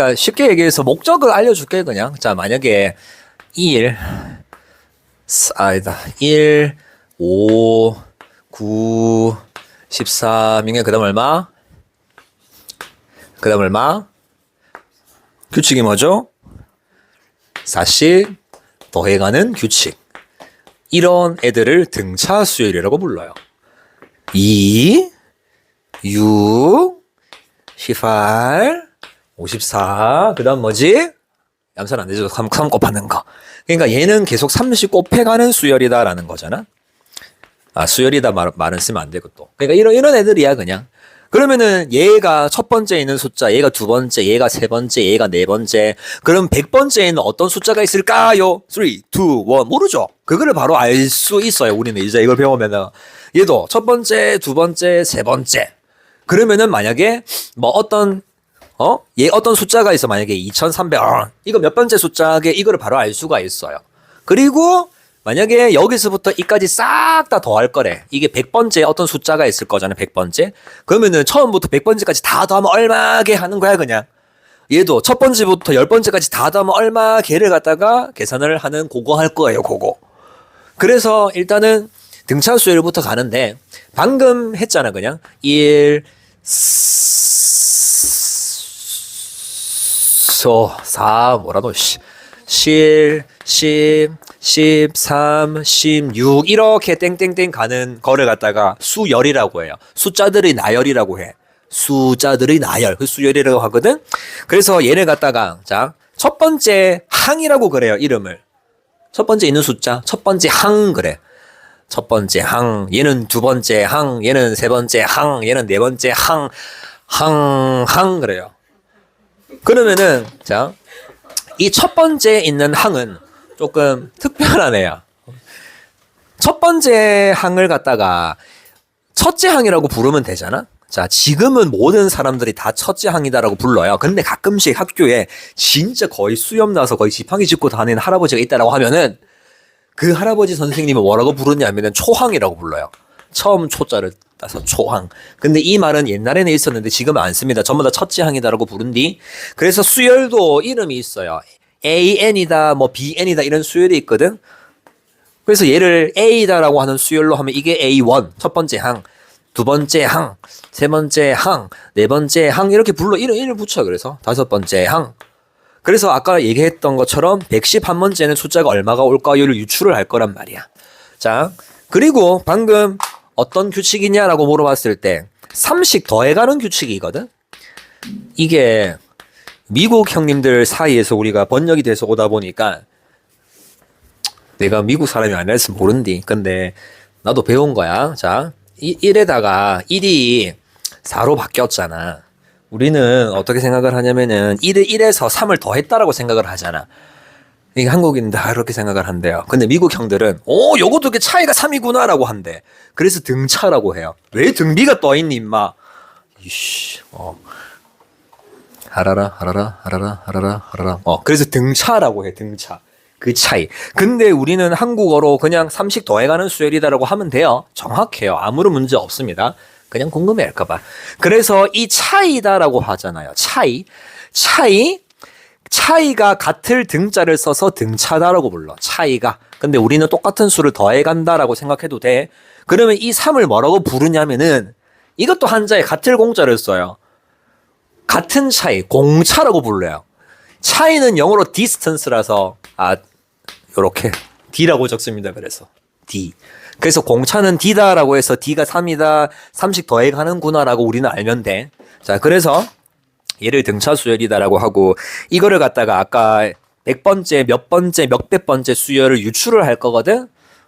그러니까 쉽게 얘기해서 목적을 알려줄게 그냥. 자 만약에 1 아니다 1 5 9 13 이게 그 다음 얼마? 그 다음 얼마? 규칙이 뭐죠? 40 더해가는 규칙. 이런 애들을 등차 수열이라고 불러요. 2 6 18 54 그 다음 뭐지? 얌선 안 되죠. 3 곱하는 거. 그러니까 얘는 계속 30 곱해가는 수열이다라는 거잖아. 아 수열이다 말은 쓰면 안 되고 또. 그러니까 이런 애들이야 그냥. 그러면은 얘가 첫 번째 있는 숫자, 얘가 두 번째, 얘가 세 번째, 얘가 네 번째. 그럼 100번째에는 어떤 숫자가 있을까요? 3, 2, 1 모르죠. 그거를 바로 알 수 있어요. 우리는 이제 이걸 배우면은 얘도 첫 번째, 두 번째, 세 번째. 그러면은 만약에 뭐 어떤 얘 어떤 숫자가 있어. 만약에 2300 이거 몇 번째 숫자게 이거를 바로 알 수가 있어요. 그리고 만약에 여기서부터 이까지 싹 다 더할 거래. 이게 100번째 어떤 숫자가 있을 거잖아. 100번째. 그러면은 처음부터 100번째까지 다 더하면 얼마게 하는 거야 그냥. 얘도 첫 번째부터 10번째까지 다 더하면 얼마 개를 갖다가 계산을 하는 그거 할 거예요. 그거. 그래서 일단은 등차 수열부터 가는데 방금 했잖아 그냥. 1 4 뭐라도 7 10 13 16 이렇게 땡땡땡 가는 거를 갖다가 수열이라고 해요. 숫자들의 나열이라고 해. 숫자들의 나열. 그 수열이라고 하거든. 그래서 얘를 갖다가 자, 첫 번째 항이라고 그래요. 이름을. 첫 번째 있는 숫자. 첫 번째 항 그래. 첫 번째 항. 얘는 두 번째 항. 얘는 세 번째 항. 얘는 네 번째 항. 항 그래요. 그러면은 자, 이 첫 번째 있는 항은 조금 특별한 애야. 첫 번째 항을 갖다가 첫째 항이라고 부르면 되잖아. 자, 지금은 모든 사람들이 다 첫째 항이다라고 불러요. 근데 가끔씩 학교에 진짜 거의 수염 나서 거의 지팡이 짚고 다니는 할아버지가 있다라고 하면은 그 할아버지 선생님은 뭐라고 부르냐면은 초항이라고 불러요. 처음 초자를 따서 초항. 근데 이 말은 옛날에는 있었는데 지금은 안 씁니다. 전부 다 첫째 항이다라고 부른디. 그래서 수열도 이름이 있어요. AN이다, 뭐 BN이다 이런 수열이 있거든. 그래서 얘를 A다라고 하는 수열로 하면 이게 A1 첫 번째 항, 두 번째 항, 세 번째 항, 네 번째 항 이렇게 불러 이름 붙여. 그래서 다섯 번째 항. 그래서 아까 얘기했던 것처럼 111번째는 숫자가 얼마가 올까요를 유출을 할 거란 말이야. 자, 그리고 방금 어떤 규칙이냐라고 물어봤을 때 30 더해가는 규칙이거든. 이게 미국 형님들 사이에서 우리가 번역이 돼서 오다 보니까 내가 미국 사람이 아니라서 모른디. 근데 나도 배운 거야. 자, 1에다가 1이 4로 바뀌었잖아. 우리는 어떻게 생각을 하냐면은 1에서 3을 더했다라고 생각을 하잖아. 이게 한국인들 다 그렇게 생각을 한대요. 근데 미국 형들은 요것도 이게 차이가 3이구나라고 한대. 그래서 등차라고 해요. 왜 등비가 떠있니 임마. 이씨 하라라. 그래서 등차라고 해. 등차. 그 차이. 근데 우리는 한국어로 그냥 30 더해가는 수열이다라고 하면 돼요. 정확해요. 아무런 문제 없습니다. 그냥 궁금해 할까봐. 그래서 이 차이다라고 하잖아요. 차이가 같을 등자를 써서 등차다라고 불러. 차이가. 근데 우리는 똑같은 수를 더해간다라고 생각해도 돼. 그러면 이 3을 뭐라고 부르냐면은 이것도 한자에 같을 공자를 써요. 같은 차이, 공차라고 불러요. 차이는 영어로 distance라서 요렇게 D라고 적습니다. 그래서 D. 그래서 공차는 D다라고 해서 D가 3이다. 30 더해가는구나라고 우리는 알면 돼. 자, 그래서 얘를 등차 수열이다라고 하고 이거를 갖다가 아까 100번째, 몇 번째, 몇백 번째 수열을 유출을 할 거거든.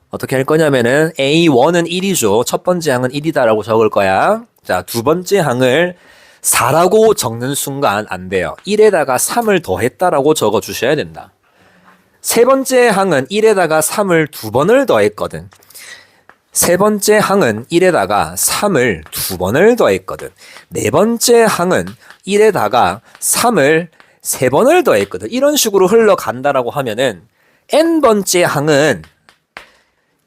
어떻게 할 거냐면은 A1은 1이죠. 첫 번째 항은 1이다라고 적을 거야. 자, 두 번째 항을 4라고 적는 순간 안 돼요. 1에다가 3을 더했다라고 적어 주셔야 된다. 세 번째 항은 1에다가 3을 두 번을 더했거든. 세 번째 항은 1에다가 3을 두 번을 더했거든. 네 번째 항은 1에다가 3을 세 번을 더했거든. 이런 식으로 흘러간다라고 하면은 n번째 항은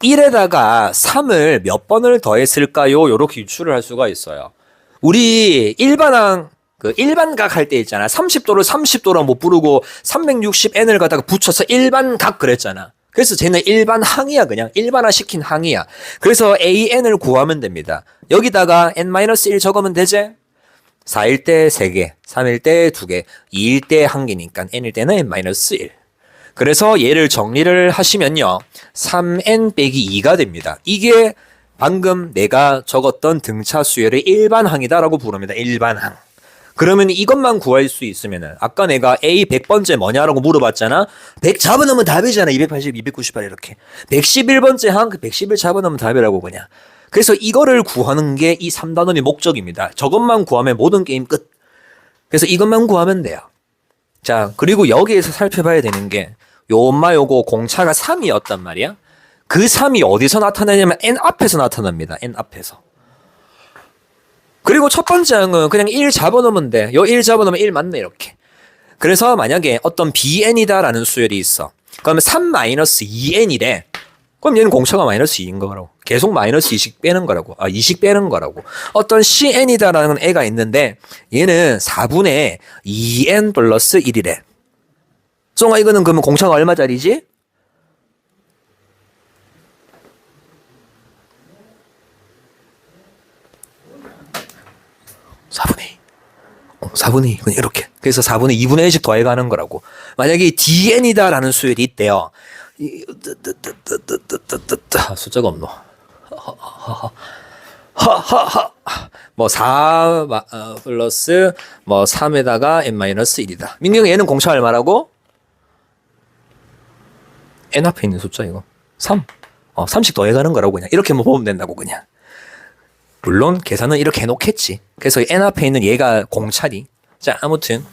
1에다가 3을 몇 번을 더했을까요? 이렇게 유출을 할 수가 있어요. 우리 일반항 그 일반각 할 때 있잖아. 30도를 30도로 못 부르고 360n을 갖다가 붙여서 일반각 그랬잖아. 그래서 쟤는 일반항이야. 그냥 일반화 시킨 항이야. 그래서 AN을 구하면 됩니다. 여기다가 n-1 적으면 되지? 4일 때 3개, 3일 때 2개, 2일 때 1개니까 n일 때는 n-1. 그래서 얘를 정리를 하시면요. 3n 빼기 2가 됩니다. 이게 방금 내가 적었던 등차 수열의 일반항이다라고 부릅니다. 일반항. 그러면 이것만 구할 수 있으면은 아까 내가 A 100번째 뭐냐라고 물어봤잖아. 100 잡아놓으면 답이잖아. 280, 298 이렇게. 111번째 항, 그 111 잡아놓으면 답이라고 그냥. 그래서 이거를 구하는 게 이 3단원의 목적입니다. 저것만 구하면 모든 게임 끝. 그래서 이것만 구하면 돼요. 자, 그리고 여기에서 살펴봐야 되는 게 요 엄마 요거 공차가 3이었단 말이야. 그 3이 어디서 나타나냐면 n 앞에서 나타납니다. n 앞에서. 그리고 첫 번째 항은 그냥 1 잡아놓으면 돼. 요 1 잡아놓으면 1 맞네 이렇게. 그래서 만약에 어떤 bn이다라는 수열이 있어. 그러면 3-2n이래. 그럼 얘는 공차가 마이너스 2인 거라고. 계속 마이너스 2씩 빼는 거라고. 2씩 빼는 거라고. 어떤 cn이다라는 애가 있는데 얘는 4분의 2n 플러스 1이래. 송아 이거는 그러면 공차가 얼마짜리지? 4분의 2. 4분의 2. 그냥 이렇게. 그래서 4분의 2분의 1씩 더해가는 거라고. 만약에 dn이다라는 수열이 있대요. 숫자가 없노. 뭐 4 플러스 뭐 3에다가 n-1이다. 민경 얘는 공차 얼마라고? n 앞에 있는 숫자 이거. 3. 3씩 더해가는 거라고 그냥. 이렇게 뭐 보면 된다고 그냥. 물론 계산은 이렇게 해놓겠지. 그래서 n 앞에 있는 얘가 공차리. 자, 아무튼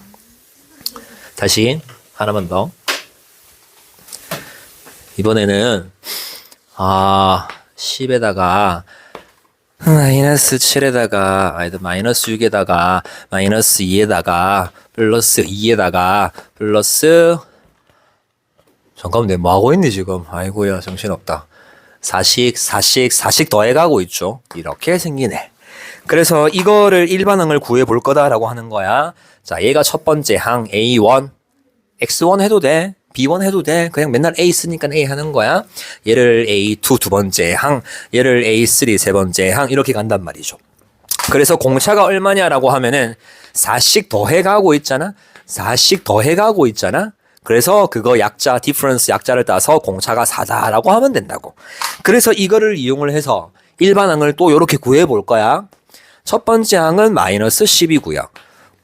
다시 하나만 더. 이번에는 10에다가 마이너스 7에다가 마이너스 6에다가 마이너스 2에다가 플러스 2에다가 플러스 잠깐만 내가 뭐하고 있니 지금. 아이고야 정신없다. 4씩 더해가고 있죠. 이렇게 생기네. 그래서 이거를 일반항을 구해볼 거다라고 하는 거야. 자, 얘가 첫 번째 항 A1 X1 해도 돼. B1 해도 돼. 그냥 맨날 A 쓰니까 A 하는 거야. 얘를 A2 두 번째 항, 얘를 A3 세 번째 항 이렇게 간단 말이죠. 그래서 공차가 얼마냐라고 하면은 4씩 더해가고 있잖아. 4씩 더해가고 있잖아. 그래서 그거 약자, 디퍼런스 약자를 따서 공차가 4다라고 하면 된다고. 그래서 이거를 이용을 해서 일반항을 또 이렇게 구해볼 거야. 첫 번째 항은 마이너스 10이고요.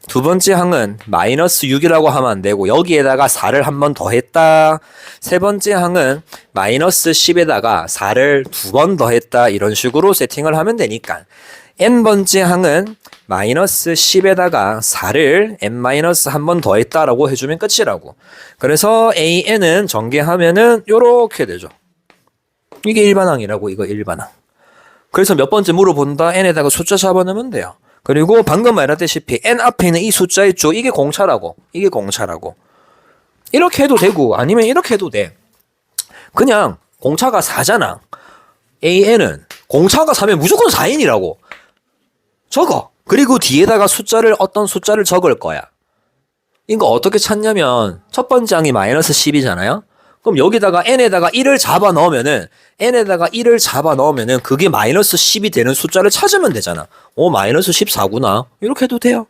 두 번째 항은 마이너스 6이라고 하면 안 되고 여기에다가 4를 한 번 더했다. 세 번째 항은 마이너스 10에다가 4를 두 번 더했다. 이런 식으로 세팅을 하면 되니까 n번째 항은 마이너스 10에다가 4를 n-1 번 더했다라고 해주면 끝이라고. 그래서 an은 전개하면은 요렇게 되죠. 이게 일반항이라고. 이거 일반항. 그래서 몇 번째 물어본다. n에다가 숫자 잡아넣으면 돼요. 그리고 방금 말했다시피 n 앞에 있는 이 숫자 있죠. 이게 공차라고. 이게 공차라고. 이렇게 해도 되고 아니면 이렇게 해도 돼. 그냥 공차가 4잖아. an은 공차가 4면 무조건 4n이라고. 적어. 그리고 뒤에다가 어떤 숫자를 적을 거야. 이거 어떻게 찾냐면 첫 번째 항이 마이너스 10이잖아요. 그럼 여기다가 n에다가 1을 잡아 넣으면은 그게 마이너스 10이 되는 숫자를 찾으면 되잖아. 마이너스 14구나. 이렇게 해도 돼요.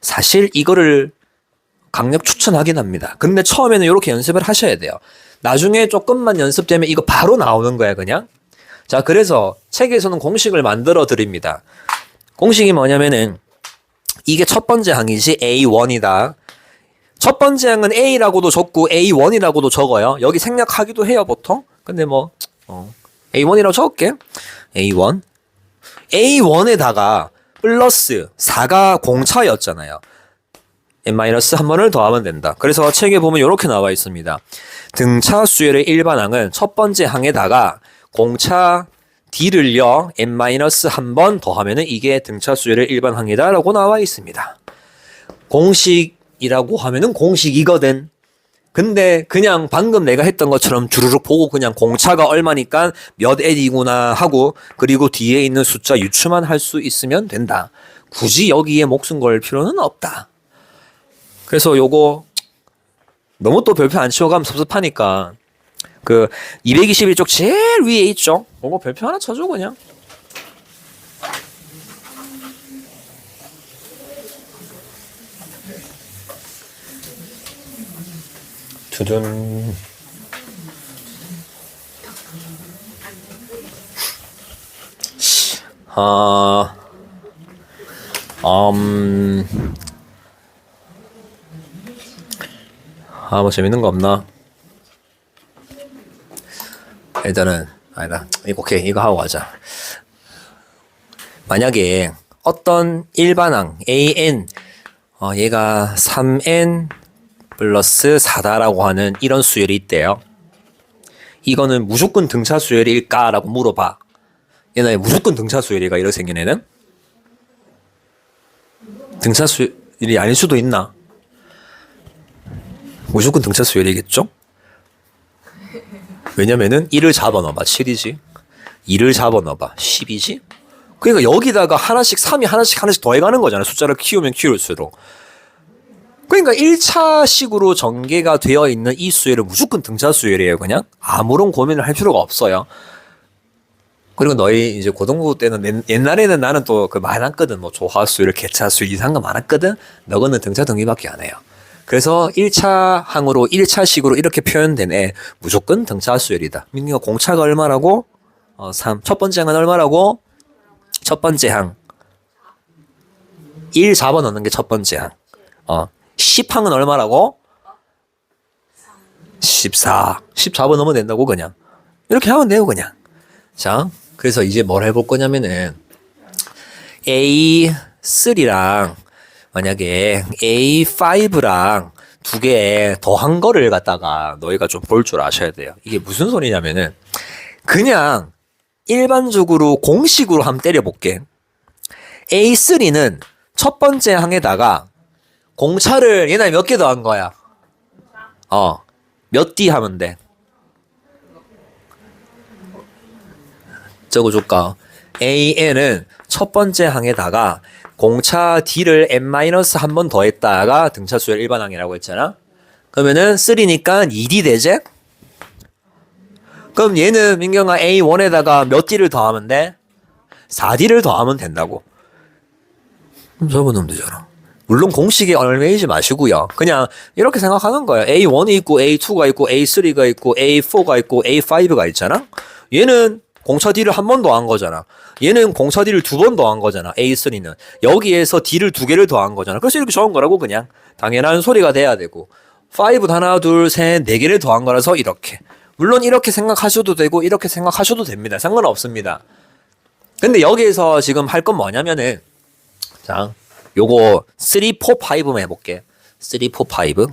사실 이거를 강력 추천하긴 합니다. 근데 처음에는 이렇게 연습을 하셔야 돼요. 나중에 조금만 연습되면 이거 바로 나오는 거야 그냥. 자, 그래서 책에서는 공식을 만들어 드립니다. 공식이 뭐냐면은 이게 첫 번째 항이지 A1이다. 첫 번째 항은 A라고도 적고 A1이라고도 적어요. 여기 생략하기도 해요 보통. 근데 뭐 A1이라고 적을게. A1 A1에다가 플러스 4가 공차였잖아요. n-1 번을 더하면 된다. 그래서 책에 보면 이렇게 나와 있습니다. 등차 수열의 일반항은 첫 번째 항에다가 공차 D를요, n-1 번 더하면은 이게 등차 수열의 일반항이다 라고 나와 있습니다. 공식이라고 하면은 공식이거든. 근데 그냥 방금 내가 했던 것처럼 주르륵 보고 그냥 공차가 얼마니까 몇 n이구나 하고 그리고 뒤에 있는 숫자 유추만 할 수 있으면 된다. 굳이 여기에 목숨 걸 필요는 없다. 그래서 요거 너무 또 별표 안 치워가면 섭섭하니까 그 221쪽 제일 위에 있죠. 요거 별표 하나 쳐줘 그냥. 두둔. 뭐 재밌는 거 없나? 일단은 아니다. 오케이 이거 하고 가자. 만약에 어떤 일반항 AN 얘가 3N 플러스 4다라고 하는 이런 수열이 있대요. 이거는 무조건 등차 수열일까라고 물어봐. 얘는 무조건 등차 수열이가 이렇게 생긴 애는 등차 수열이 아닐 수도 있나? 무조건 등차 수열이겠죠? 왜냐면은 1을 잡아넣어봐 7이지, 2를 잡아넣어봐 10이지. 그러니까 여기다가 하나씩 3이 하나씩 더해가는 거잖아. 숫자를 키우면 키울수록. 그러니까 1차식으로 전개가 되어 있는 이 수열은 무조건 등차 수열이에요. 그냥 아무런 고민을 할 필요가 없어요. 그리고 너희 이제 고등부 때는 옛날에는 나는 또 그 많았거든. 뭐 조화수열, 개차수열 이상한 거 많았거든. 너거는 등차 등위밖에 안 해요. 그래서 1차 항으로 1차식으로 이렇게 표현된 애 무조건 등차 수열이다. 민기가 공차가 얼마라고? 3. 첫 번째 항은 얼마라고? 첫 번째 항 1 잡아넣는 게 첫 번째 항. 10항은 얼마라고? 14. 10 잡아넣으면 된다고 그냥. 이렇게 하면 돼요 그냥. 자, 그래서 이제 뭘 해볼 거냐면은 A3랑 만약에 A5랑 두 개 더한 거를 갖다가 너희가 좀 볼 줄 아셔야 돼요. 이게 무슨 소리냐면은 그냥 일반적으로 공식으로 한번 때려볼게. A3는 첫 번째 항에다가 공차를 얘네 몇 개 더한 거야? 몇 D 하면 돼? 적어줄까? AN은 첫 번째 항에다가 공차 D를 n-한 번 더했다가 등차 수열 일반항이라고 했잖아. 그러면은 3니까 2D 되지? 그럼 얘는 민경아 A1에다가 몇 D를 더하면 돼? 4D를 더하면 된다고. 그럼 접어놓으면 되잖아. 물론 공식에 얽매이지 마시고요. 그냥 이렇게 생각하는 거예요. A1이 있고 A2가 있고 A3가 있고 A4가 있고 A5가 있잖아. 얘는 공차 D를 한 번 더한 거잖아. 얘는 공차 D를 두 번 더한 거잖아. A3는 여기에서 D를 두 개를 더한 거잖아. 그래서 이렇게 적은 거라고. 그냥 당연한 소리가 돼야 되고 5 하나 둘 셋 네 개를 더한 거라서 이렇게. 물론 이렇게 생각하셔도 되고 이렇게 생각하셔도 됩니다. 상관없습니다. 근데 여기에서 지금 할 건 뭐냐면은 자 요거 3, 4, 5만 해볼게. 3, 4, 5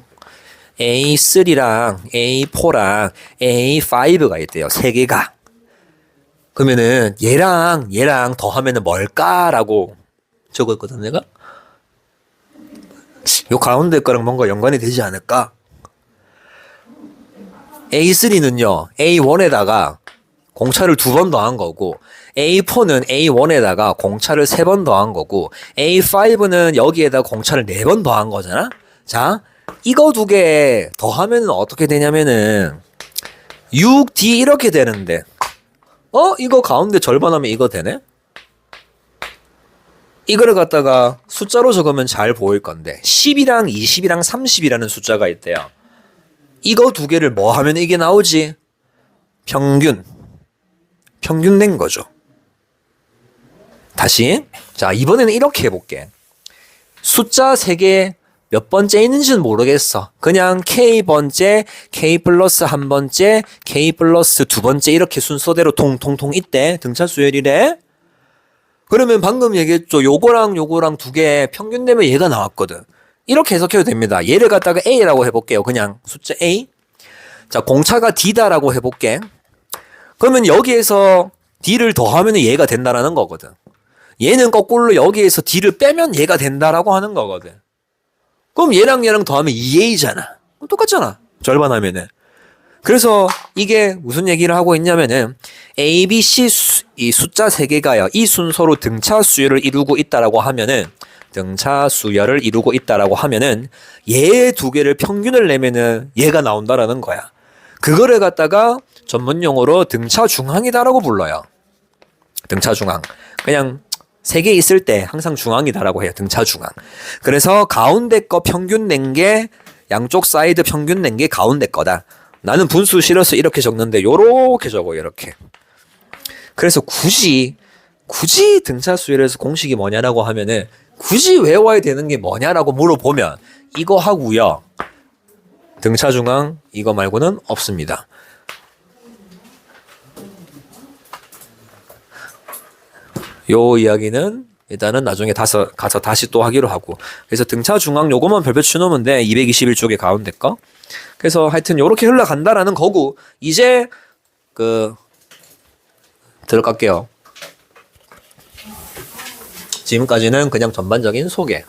A3랑 A4랑 A5가 있대요. 세 개가. 그러면은 얘랑 더하면은 뭘까라고 적었거든 내가. 요 가운데 거랑 뭔가 연관이 되지 않을까? A3는요 A1에다가 공차를 두 번 더한 거고 A4는 A1에다가 공차를 세 번 더한 거고 A5는 여기에다가 공차를 네 번 더한 거잖아. 자 이거 두 개 더하면은 어떻게 되냐면은 6D 이렇게 되는데 이거 가운데 절반하면 이거 되네? 이거를 갖다가 숫자로 적으면 잘 보일 건데 10이랑 20이랑 30이라는 숫자가 있대요. 이거 두 개를 뭐 하면 이게 나오지? 평균 낸 거죠. 다시 자 이번에는 이렇게 해볼게. 숫자 3개 몇 번째 있는지는 모르겠어. 그냥 K번째, K 플러스 한 번째, K 플러스 두 번째 이렇게 순서대로 통통통 있대. 등차 수열이래. 그러면 방금 얘기했죠. 요거랑 두 개 평균 되면 얘가 나왔거든. 이렇게 해석해도 됩니다. 얘를 갖다가 A라고 해볼게요. 그냥 숫자 A. 자 공차가 D다라고 해볼게. 그러면 여기에서 D를 더하면 얘가 된다라는 거거든. 얘는 거꾸로 여기에서 D를 빼면 얘가 된다라고 하는 거거든. 그럼 얘랑 더하면 2A잖아. 똑같잖아. 절반하면은. 그래서 이게 무슨 얘기를 하고 있냐면은 A, B, C 이 숫자 세 개가요. 이 순서로 등차 수열을 이루고 있다라고 하면은 등차 수열을 이루고 있다라고 하면은 얘 두 개를 평균을 내면은 얘가 나온다라는 거야. 그거를 갖다가 전문 용어로 등차 중항이다라고 불러요. 등차 중항. 그냥 세 개 있을 때 항상 중항이다라고 해요. 등차 중항. 그래서 가운데 거 평균 낸 게 양쪽 사이드 평균 낸 게 가운데 거다. 나는 분수 실어서 이렇게 적는데 요렇게 적어 이렇게. 그래서 굳이 등차 수열에서 공식이 뭐냐라고 하면은 굳이 외워야 되는 게 뭐냐라고 물어보면 이거 하고요. 등차 중앙 이거 말고는 없습니다. 요 이야기는 일단은 나중에 가서 다시 또 하기로 하고. 그래서 등차 중앙 요거만 별표 쳐놓으면 돼. 221쪽에 가운데 거. 그래서 하여튼 요렇게 흘러간다라는 거고. 이제 들어갈게요. 지금까지는 그냥 전반적인 소개.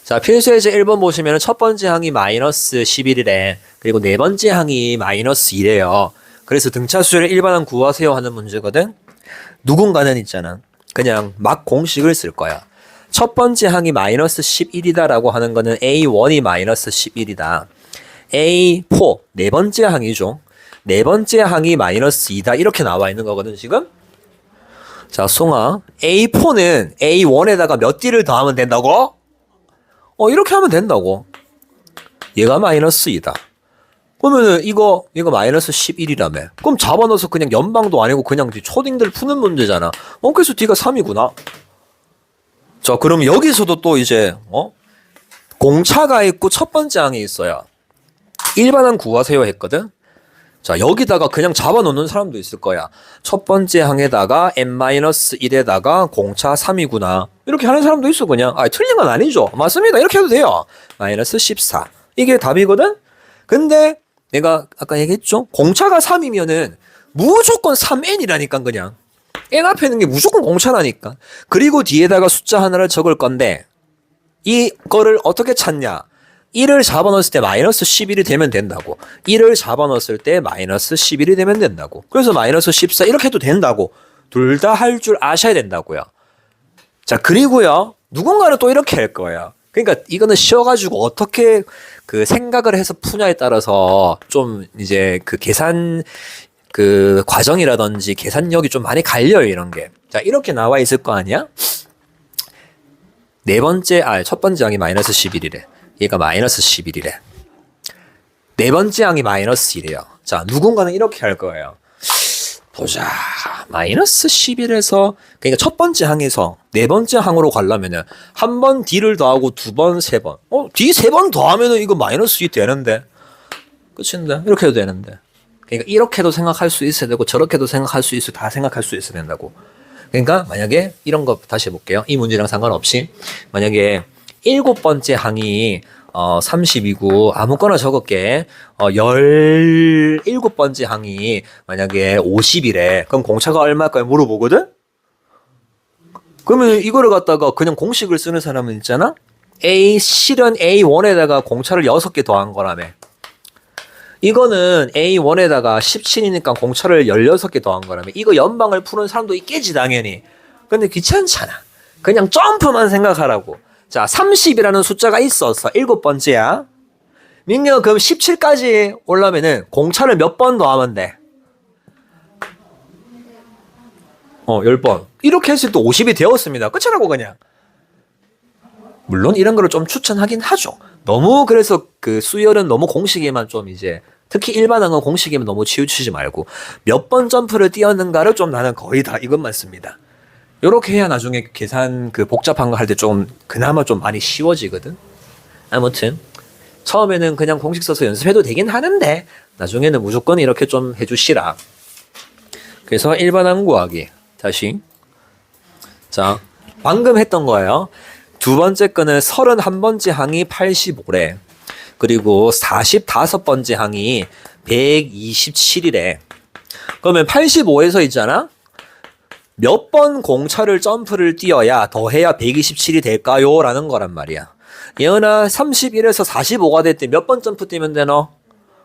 자, 필수예제 1번 보시면 첫 번째 항이 마이너스 11이래. 그리고 네 번째 항이 마이너스 2래요. 그래서 등차 수열의 일반항 구하세요 하는 문제거든. 누군가는 있잖아. 그냥 막 공식을 쓸 거야. 첫 번째 항이 마이너스 11이다라고 하는 거는 A1이 마이너스 11이다. A4, 네 번째 항이죠. 네 번째 항이 마이너스 2다. 이렇게 나와 있는 거거든, 지금. 자, 송아. A4는 A1에다가 몇 D를 더하면 된다고? 이렇게 하면 된다고. 얘가 마이너스 2다. 그러면은 이거 마이너스 11이라며. 그럼 잡아넣어서 그냥 연방도 아니고 그냥 초딩들 푸는 문제잖아. 그래서 D가 3이구나. 자, 그럼 여기서도 또 이제 공차가 있고 첫 번째 항이 있어요. 일반항 구하세요 했거든. 자, 여기다가 그냥 잡아놓는 사람도 있을 거야. 첫 번째 항에다가 n-1에다가 공차 3이구나. 이렇게 하는 사람도 있어, 그냥. 틀린 건 아니죠. 맞습니다. 이렇게 해도 돼요. 마이너스 14. 이게 답이거든? 근데 내가 아까 얘기했죠? 공차가 3이면은 무조건 3n이라니까, 그냥. n 앞에 있는 게 무조건 공차라니까. 그리고 뒤에다가 숫자 하나를 적을 건데, 이거를 어떻게 찾냐? 1을 잡아넣었을 때 마이너스 11이 되면 된다고. 1을 잡아넣었을 때 마이너스 11이 되면 된다고. 그래서 마이너스 14 이렇게 해도 된다고. 둘 다 할 줄 아셔야 된다고요. 자, 그리고요. 누군가는 또 이렇게 할 거예요. 그러니까 이거는 쉬워가지고 어떻게 생각을 해서 푸냐에 따라서 좀 이제 계산 과정이라든지 계산력이 좀 많이 갈려요, 이런 게. 자, 이렇게 나와 있을 거 아니야? 첫 번째 항이 마이너스 11이래. 얘가 마이너스 11이래. 네 번째 항이 마이너스 1이에요. 자, 누군가는 이렇게 할 거예요. 보자. 마이너스 11에서, 그러니까 첫 번째 항에서 네 번째 항으로 가려면은 한 번 D를 더하고 두 번, 세 번. D 세 번 더하면은 이거 마이너스 2 되는데. 끝인데? 이렇게 해도 되는데. 그러니까 이렇게도 생각할 수 있어야 되고 저렇게도 생각할 수 있어. 다 생각할 수 있어야 된다고. 그러니까 만약에 이런 거 다시 해볼게요. 이 문제랑 상관없이. 만약에 일곱 번째 항이 30이고 아무거나 적을게. 17번째 항이 만약에 50이래. 그럼 공차가 얼마일까요? 물어보거든? 그러면 이거를 갖다가 그냥 공식을 쓰는 사람은 있잖아? 실은 A1에다가 공차를 6개 더한 거라며. 이거는 A1에다가 17이니까 공차를 16개 더한 거라며. 이거 연방을 푸는 사람도 있겠지, 당연히. 근데 귀찮잖아. 그냥 점프만 생각하라고. 자, 30이라는 숫자가 있었어. 7번째야. 민규, 그럼 17까지 올라면은 공차를 몇 번 더하면 돼? 10번. 이렇게 했을 때 50이 되었습니다. 끝이라고, 그냥. 물론 이런 거를 좀 추천하긴 하죠. 너무 그래서 수열은 너무 공식에만 좀 이제, 특히 일반항은 공식에만 너무 치우치지 말고 몇 번 점프를 뛰었는가를 좀 나는 거의 다 이것만 씁니다. 요렇게 해야 나중에 계산 복잡한 거 할 때 좀 그나마 좀 많이 쉬워지거든. 아무튼 처음에는 그냥 공식 써서 연습해도 되긴 하는데 나중에는 무조건 이렇게 좀 해주시라. 그래서 일반항 구하기. 다시. 자, 방금 했던 거예요. 두 번째 거는 31번째 항이 85래. 그리고 45번째 항이 127이래. 그러면 85에서 있잖아? 몇 번 공차를 점프를 뛰어야 더해야 127이 될까요? 라는 거란 말이야. 예은아, 31에서 45가 될 때 몇 번 점프 뛰면 되노?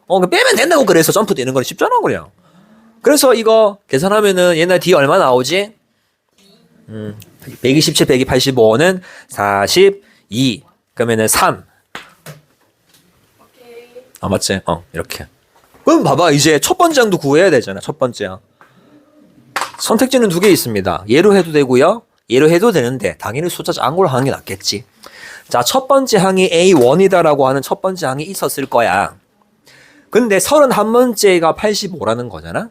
빼면 된다고 그래서 점프 되는 건 쉽잖아, 그냥. 그래서 이거 계산하면은 옛날 D 얼마 나오지? 127, 185는 42. 그러면은 3. 아, 맞지? 이렇게. 그럼 봐봐. 이제 첫 번째 항도 구해야 되잖아. 첫 번째 항. 선택지는 두 개 있습니다. 얘로 해도 되고요. 얘로 해도 되는데 당연히 숫자 작은 걸로 하는 게 낫겠지. 자, 첫 번째 항이 A1이다라고 하는 첫 번째 항이 있었을 거야. 근데 31번째가 85라는 거잖아.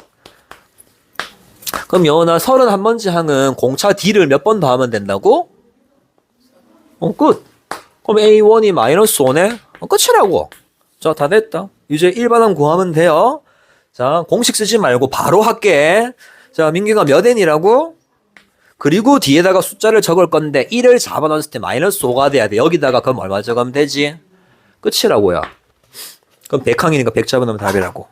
그럼 여나 31번째 항은 공차 D를 몇 번 더하면 된다고? 끝. 그럼 A1이 마이너스 5네? 끝이라고. 자, 다 됐다. 이제 일반항 구하면 돼요. 자, 공식 쓰지 말고 바로 할게. 자, 민규가 몇 n이라고? 그리고 뒤에다가 숫자를 적을 건데 1을 잡아넣었을 때 마이너스 5가 돼야 돼. 여기다가 그럼 얼마 적으면 되지? 끝이라고요. 그럼 100항이니까 100 잡아넣으면 답이라고.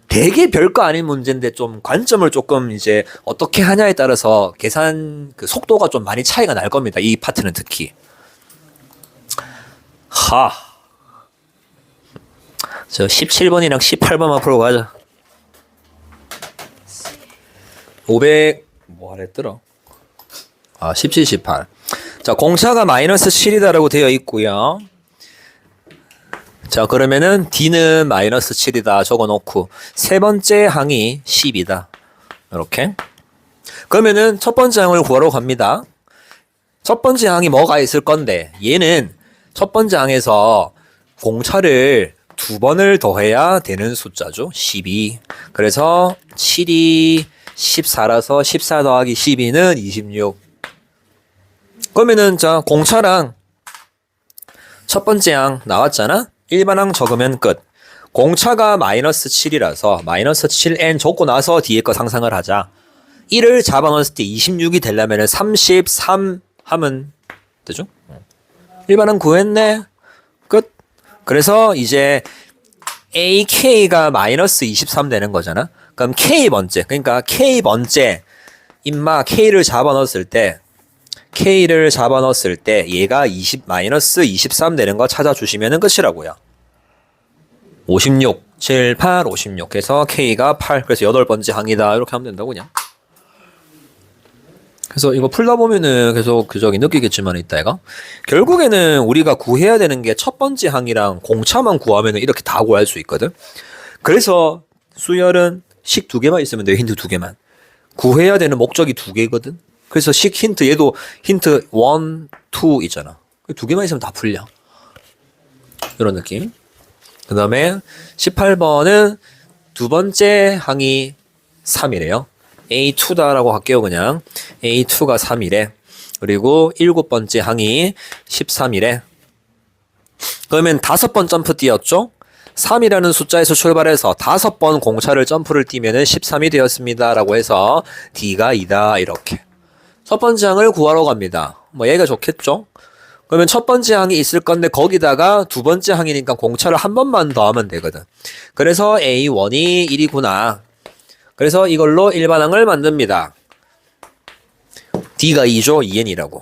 되게 별거 아닌 문제인데 좀 관점을 조금 이제 어떻게 하냐에 따라서 계산 그 속도가 좀 많이 차이가 날 겁니다. 이 파트는 특히. 저 17번이랑 18번만 풀고 가자. 500 뭐 하랬더라? 17, 18. 자, 공차가 마이너스 7이다라고 되어 있고요. 자, 그러면은 D는 마이너스 7이다 적어놓고 세 번째 항이 10이다. 이렇게. 그러면은 첫 번째 항을 구하러 갑니다. 첫 번째 항이 뭐가 있을 건데 얘는 첫 번째 항에서 공차를 두 번을 더해야 되는 숫자죠. 12. 그래서 7이 14라서 14 더하기 12는 26. 그러면은 자, 공차랑 첫 번째 항 나왔잖아. 일반항 적으면 끝. 공차가 마이너스 7이라서 마이너스 7n 적고 나서 뒤에 거 상상을 하자. 1을 잡아넣었을 때 26이 되려면 33 하면 되죠? 일반항 구했네. 끝. 그래서 이제 AK가 마이너스 23 되는 거잖아. 그럼 K번째. 그러니까 K번째 임마 K를 잡아넣었을 때 얘가 마이너스 23 되는 거 찾아주시면 끝이라고요. 56, 7, 8, 56 해서 K가 8. 그래서 8번째 항이다. 이렇게 하면 된다고 그냥. 그래서 이거 풀다 보면은 계속 느끼겠지만 있다 이거. 결국에는 우리가 구해야 되는 게 첫 번째 항이랑 공차만 구하면은 이렇게 다 구할 수 있거든. 그래서 수열은 식 2개만 있으면 돼요. 힌트 2개만. 구해야 되는 목적이 2개거든. 그래서 식 힌트 얘도 힌트 1, 2 있잖아. 2개만 있으면 다 풀려. 이런 느낌. 그 다음에 18번은 두 번째 항이 3이래요. A2다라고 할게요, 그냥. A2가 3이래. 그리고 7번째 항이 13이래. 그러면 5번 점프 뛰었죠? 3이라는 숫자에서 출발해서 5번 공차를 점프를 뛰면은 13이 되었습니다. 라고 해서 D가 2다. 이렇게. 첫 번째 항을 구하러 갑니다. 뭐 얘가 좋겠죠? 그러면 첫 번째 항이 있을 건데 거기다가 두 번째 항이니까 공차를 한 번만 더 하면 되거든. 그래서 A1이 1이구나. 그래서 이걸로 일반항을 만듭니다. D가 2죠. 2n이라고.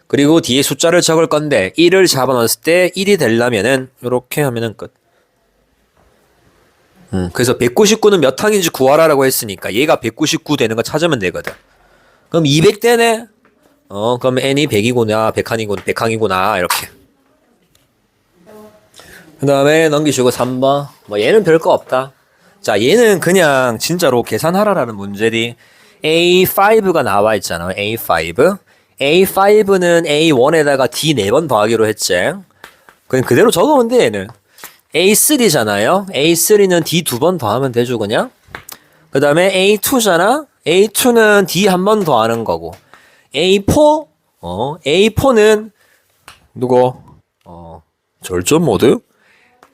그리고 뒤에 숫자를 적을 건데 1을 잡아넣었을 때 1이 되려면은 이렇게 하면은 끝. 그래서 199는 몇 항인지 구하라라고 했으니까 얘가 199 되는 거 찾으면 되거든. 그럼 200 되네? 그럼 n이 100이구나, 100항이구나, 이렇게. 그 다음에 넘기시고 3번. 뭐 얘는 별거 없다. 자, 얘는 그냥 진짜로 계산하라라는 문제디. A5가 나와 있잖아. A5. A5는 A1에다가 D 4번 더하기로 했지. 그냥 그대로 적으면 돼, 얘는. A3잖아요. A3는 D 2번 더하면 되죠, 그냥. 그 다음에 A2잖아. A2는 D 한 번 더하는 거고. A4? A4는 누구? 절전 모드?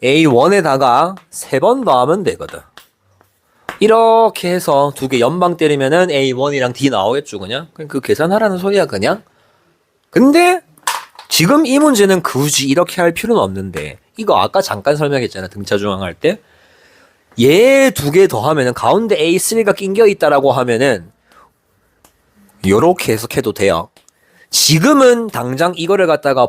A1에다가 3번 더하면 되거든. 이렇게 해서 두 개 연방 때리면은 A1이랑 D 나오겠죠, 그냥? 그 계산하라는 소리야, 그냥? 근데 지금 이 문제는 굳이 이렇게 할 필요는 없는데 이거 아까 잠깐 설명했잖아, 등차 중앙 할 때. 얘 두 개 더하면은 가운데 A3가 낑겨 있다라고 하면은 요렇게 해석해도 돼요. 지금은 당장 이거를 갖다가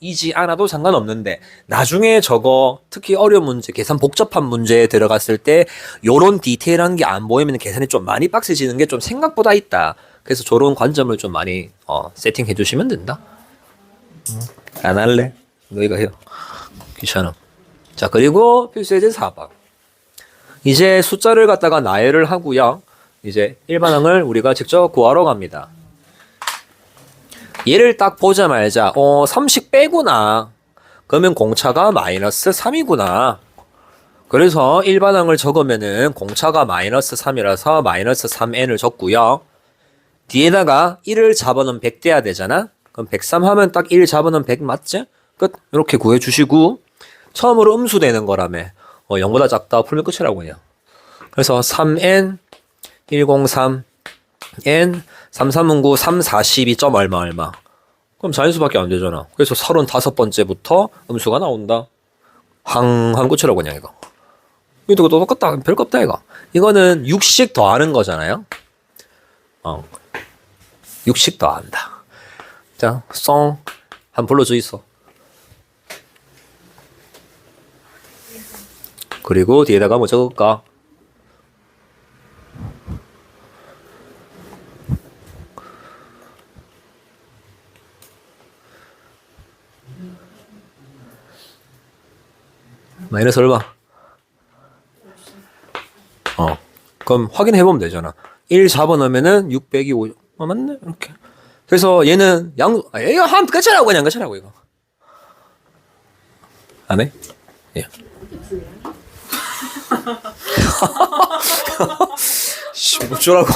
이지 않아도 상관없는데 나중에 저거 특히 어려운 문제, 계산 복잡한 문제에 들어갔을 때 요런 디테일한 게 안 보이면 계산이 좀 많이 빡세지는 게 좀 생각보다 있다. 그래서 저런 관점을 좀 많이 세팅해 주시면 된다. 안 할래? 너희가 해요. 귀찮아. 자, 그리고 필수예제 4번. 이제 숫자를 갖다가 나열을 하고요. 이제 일반항을 우리가 직접 구하러 갑니다. 얘를 딱 보자마자 30 빼구나. 그러면 공차가 마이너스 3이구나. 그래서 일반항을 적으면은 공차가 마이너스 3이라서 마이너스 3n을 적고요. 뒤에다가 1을 잡아놓으면 100 돼야 되잖아. 그럼 103 하면 딱 1 잡아놓으면 100 맞지? 끝. 이렇게 구해주시고 처음으로 음수되는 거라며 0보다 작다 풀면 끝이라고 그냥. 그래서 3n 103 n 33문구 342 점 얼마 그럼 자연수밖에 안 되잖아. 그래서 35번째부터 음수가 나온다. 항 끝이라고 그냥 이거. 이거 똑같다. 별거 없다 이거. 이거는 6씩 더하는 거잖아요. 6씩 더한다. 자, 송 한 불러줘 있어. 그리고 뒤에다가 뭐 적을까? 마이너스 얼마? 그럼 확인해보면 되잖아. 1 잡아넣으면은 600이 5. 맞네? 이렇게. 그래서 얘는 이거 한 끝이라고 그냥 끝이라고 이거. 안 해? 예. 씨, 어쩌라고.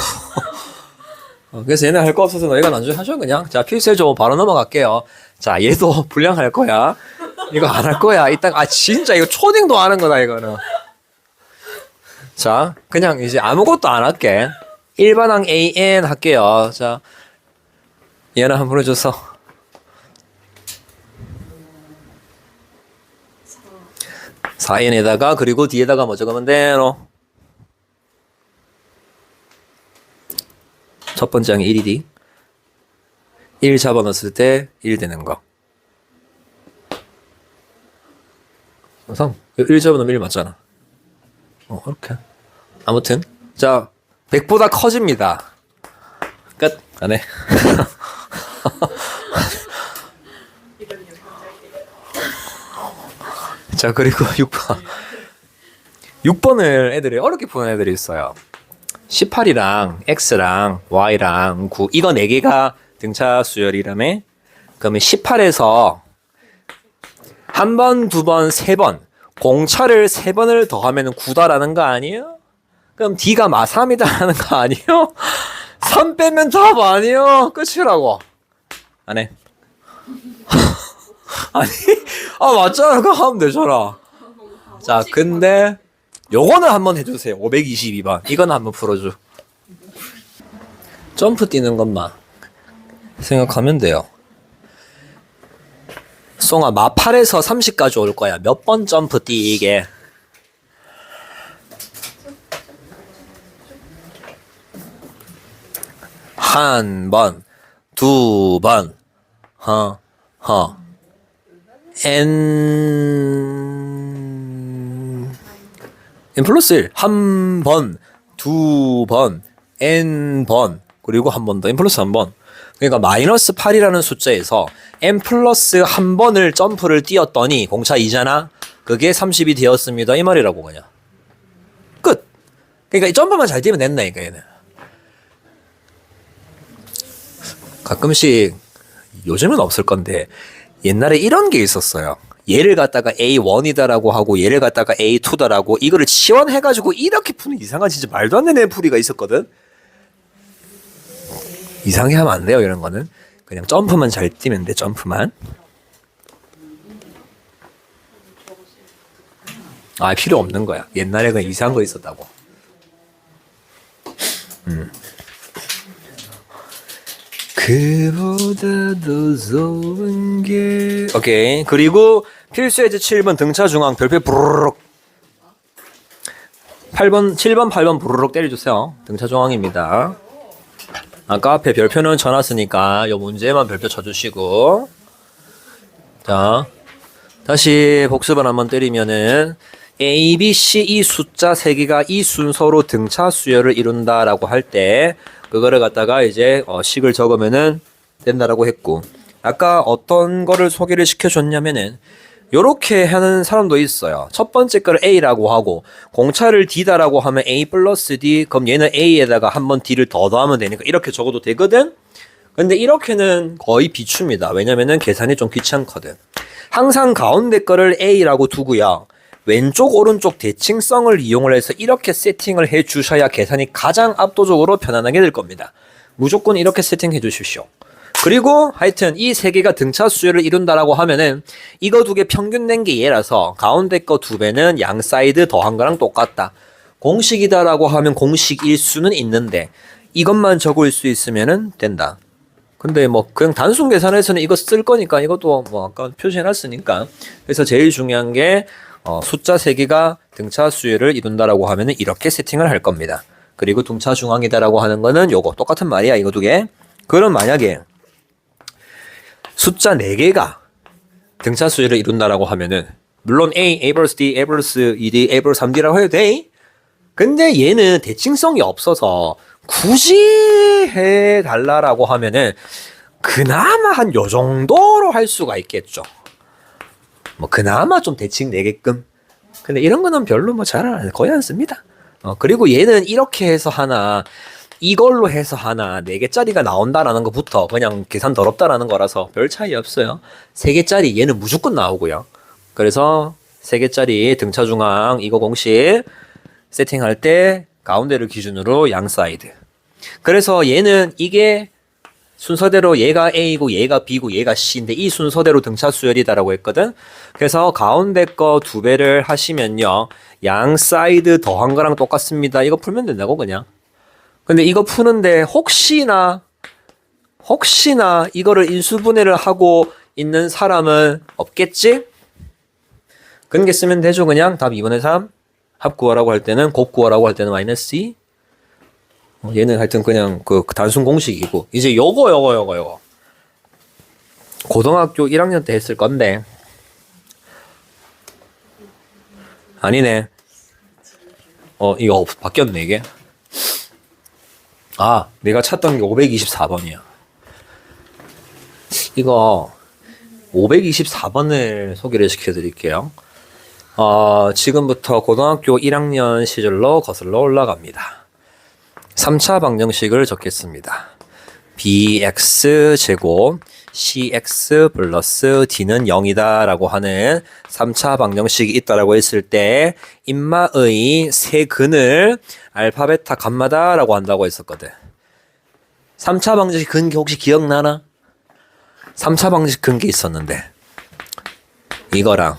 그래서 얘는 할 거 없어서 너희가 나중에 하셔 그냥. 자, 필수예제 바로 넘어갈게요. 자, 얘도 분량할 거야. 이거 안 할 거야. 이따 진짜 이거 초딩도 하는 거다 이거는. 자, 그냥 이제 아무것도 안 할게. 일반항 AN 할게요. 자, 얘는 한번 보내줘서. 4n에다가 그리고 뒤에다가 뭐 적으면 돼? 첫 번째 항이 1이디. 1 잡아넣었을 때 1 되는 거. 항상 1 잡아넣으면 1 맞잖아. 이렇게. 아무튼 자, 100보다 커집니다. 끝. 안 해. 자, 그리고 6번. 6번을 애들이 어렵게 푸는 애들이 있어요. 18이랑 X랑 Y랑 9. 이거 4개가 등차 수열이라며? 그러면 18에서 한 번, 두 번, 세 번. 공차를 3번을 더하면 9다라는 거 아니에요? 그럼 D가 마3이다라는 거 아니에요? 3 빼면 답 아니에요? 끝이라고. 안 해. 아니, 맞잖아. 그거 하면 되잖아. 자, 근데 요거는 한번 해주세요. 522번. 이거는 한번 풀어줘. 점프 뛰는 것만 생각하면 돼요. 송아, 마8에서 30까지 올 거야. 몇 번 점프 뛰게? 한 번, 두 번, n 플러스 1. 한 번, 두 번, n 번, 그리고 한 번 더, n 플러스 한 번. 그러니까 마이너스 8이라는 숫자에서 n 플러스 한 번을 점프를 뛰었더니 공차 2잖아? 그게 30이 되었습니다. 이 말이라고 그냥. 끝. 그러니까 이 점프만 잘 뛰면 됐나니까 얘는. 가끔씩 요즘은 없을 건데 옛날에 이런 게 있었어요. 얘를 갖다가 A1이다라고 하고 얘를 갖다가 A2다라고 이거를 치환해가지고 이렇게 푸는 이상한 진짜 말도 안 되는 풀이가 있었거든. 이상하게 하면 안 돼요. 이런 거는 그냥 점프만 잘 뛰면 돼. 점프만. 필요 없는 거야. 옛날에 그냥 이상한 거 있었다고. 그보다 더 좋은 게. 오케이. 그리고 필수예제 7번 등차 중앙 별표 부르륵. 8번 7번 8번 부르륵 때려주세요. 등차 중앙입니다. 아까 앞에 별표는 쳐놨으니까 이 문제만 별표 쳐주시고. 자, 다시 복습을 한번 때리면은 A, B, C 이 숫자 세 개가 이 순서로 등차 수열을 이룬다라고 할 때 그거를 갖다가 이제 식을 적으면은 된다라고 했고, 아까 어떤 거를 소개를 시켜줬냐면은 요렇게 하는 사람도 있어요. 첫 번째 거를 A라고 하고 공차를 D다라고 하면 A 플러스 D, 그럼 얘는 A에다가 한 번 D를 더 더하면 되니까 이렇게 적어도 되거든. 근데 이렇게는 거의 비춥니다. 왜냐면은 계산이 좀 귀찮거든. 항상 가운데 거를 A라고 두고요. 왼쪽 오른쪽 대칭성을 이용을 해서 이렇게 세팅을 해 주셔야 계산이 가장 압도적으로 편안하게 될 겁니다. 무조건 이렇게 세팅해 주십시오. 그리고 하여튼 이 세 개가 등차 수열을 이룬다라고 하면은 이거 두 개 평균 낸 게 얘라서 가운데 거 두 배는 양 사이드 더한 거랑 똑같다. 공식이다라고 하면 공식일 수는 있는데 이것만 적을 수 있으면은 된다. 근데 뭐 그냥 단순 계산에서는 이거 쓸 거니까 이것도 뭐 아까 표시해놨으니까. 그래서 제일 중요한 게 숫자 3개가 등차 수열을 이룬다라고 하면은 이렇게 세팅을 할 겁니다. 그리고 등차 중앙이다라고 하는 거는 요거 똑같은 말이야. 이거 두 개. 그럼 만약에 숫자 4개가 등차 수열을 이룬다라고 하면은 물론 A 플러스 D, A 플러스 2D, A 플러스 3D라고 해도 돼. 근데 얘는 대칭성이 없어서 굳이 해달라라고 하면은 그나마 한 요 정도로 할 수가 있겠죠. 뭐 그나마 좀 대칭 내게끔. 근데 이런 거는 별로 뭐 거의 안 씁니다. 그리고 얘는 이렇게 해서 하나, 이걸로 해서 하나 4개짜리가 나온다라는 것부터 그냥 계산 더럽다라는 거라서 별 차이 없어요. 3개짜리 얘는 무조건 나오고요. 그래서 3개짜리 등차 중앙 이거 공식 세팅할 때 가운데를 기준으로 양 사이드. 그래서 얘는 이게 순서대로 얘가 A고 얘가 B고 얘가 C인데 이 순서대로 등차 수열이다라고 했거든. 그래서 가운데 거 2배를 하시면요. 양 사이드 더한 거랑 똑같습니다. 이거 풀면 된다고 그냥. 근데 이거 푸는데 혹시나 이거를 인수분해를 하고 있는 사람은 없겠지? 그런 게 쓰면 되죠. 그냥 답 2분의 3. 합 구하라고 할 때는 곱 구하라고 할 때는 마이너스 2. 얘는 하여튼 그냥 그 단순 공식이고, 이제 요거 고등학교 1학년 때 했을 건데 아니네. 이거 바뀌었네 이게. 내가 찾던 게 524번이야. 이거 524번을 소개를 시켜드릴게요. 지금부터 고등학교 1학년 시절로 거슬러 올라갑니다. 3차 방정식을 적겠습니다. bx 제곱 cx 플러스 d는 0이다 라고 하는 3차 방정식이 있다라고 했을 때 인마의 세 근을 알파, 베타, 감마다 라고 한다고 했었거든. 3차 방정식 근기 혹시 기억나나? 3차 방정식 근기 있었는데 이거랑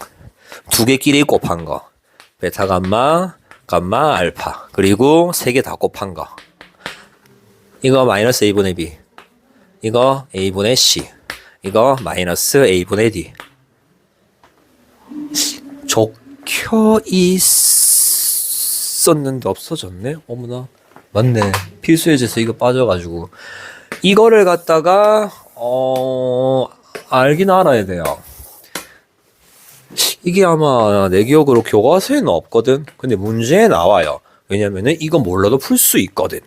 두 개끼리 곱한 거 베타, 감마, 알파, 그리고 세 개 다 곱한 거 이거 마이너스 a분의 b, 이거 a분의 c, 이거 마이너스 a분의 d. 적혀 있었는데 없어졌네? 어머나. 맞네. 필수예제에서 이거 빠져가지고 이거를 갖다가 알긴 알아야 돼요. 이게 아마 내 기억으로 교과서에는 없거든. 근데 문제에 나와요. 왜냐면은 이거 몰라도 풀 수 있거든.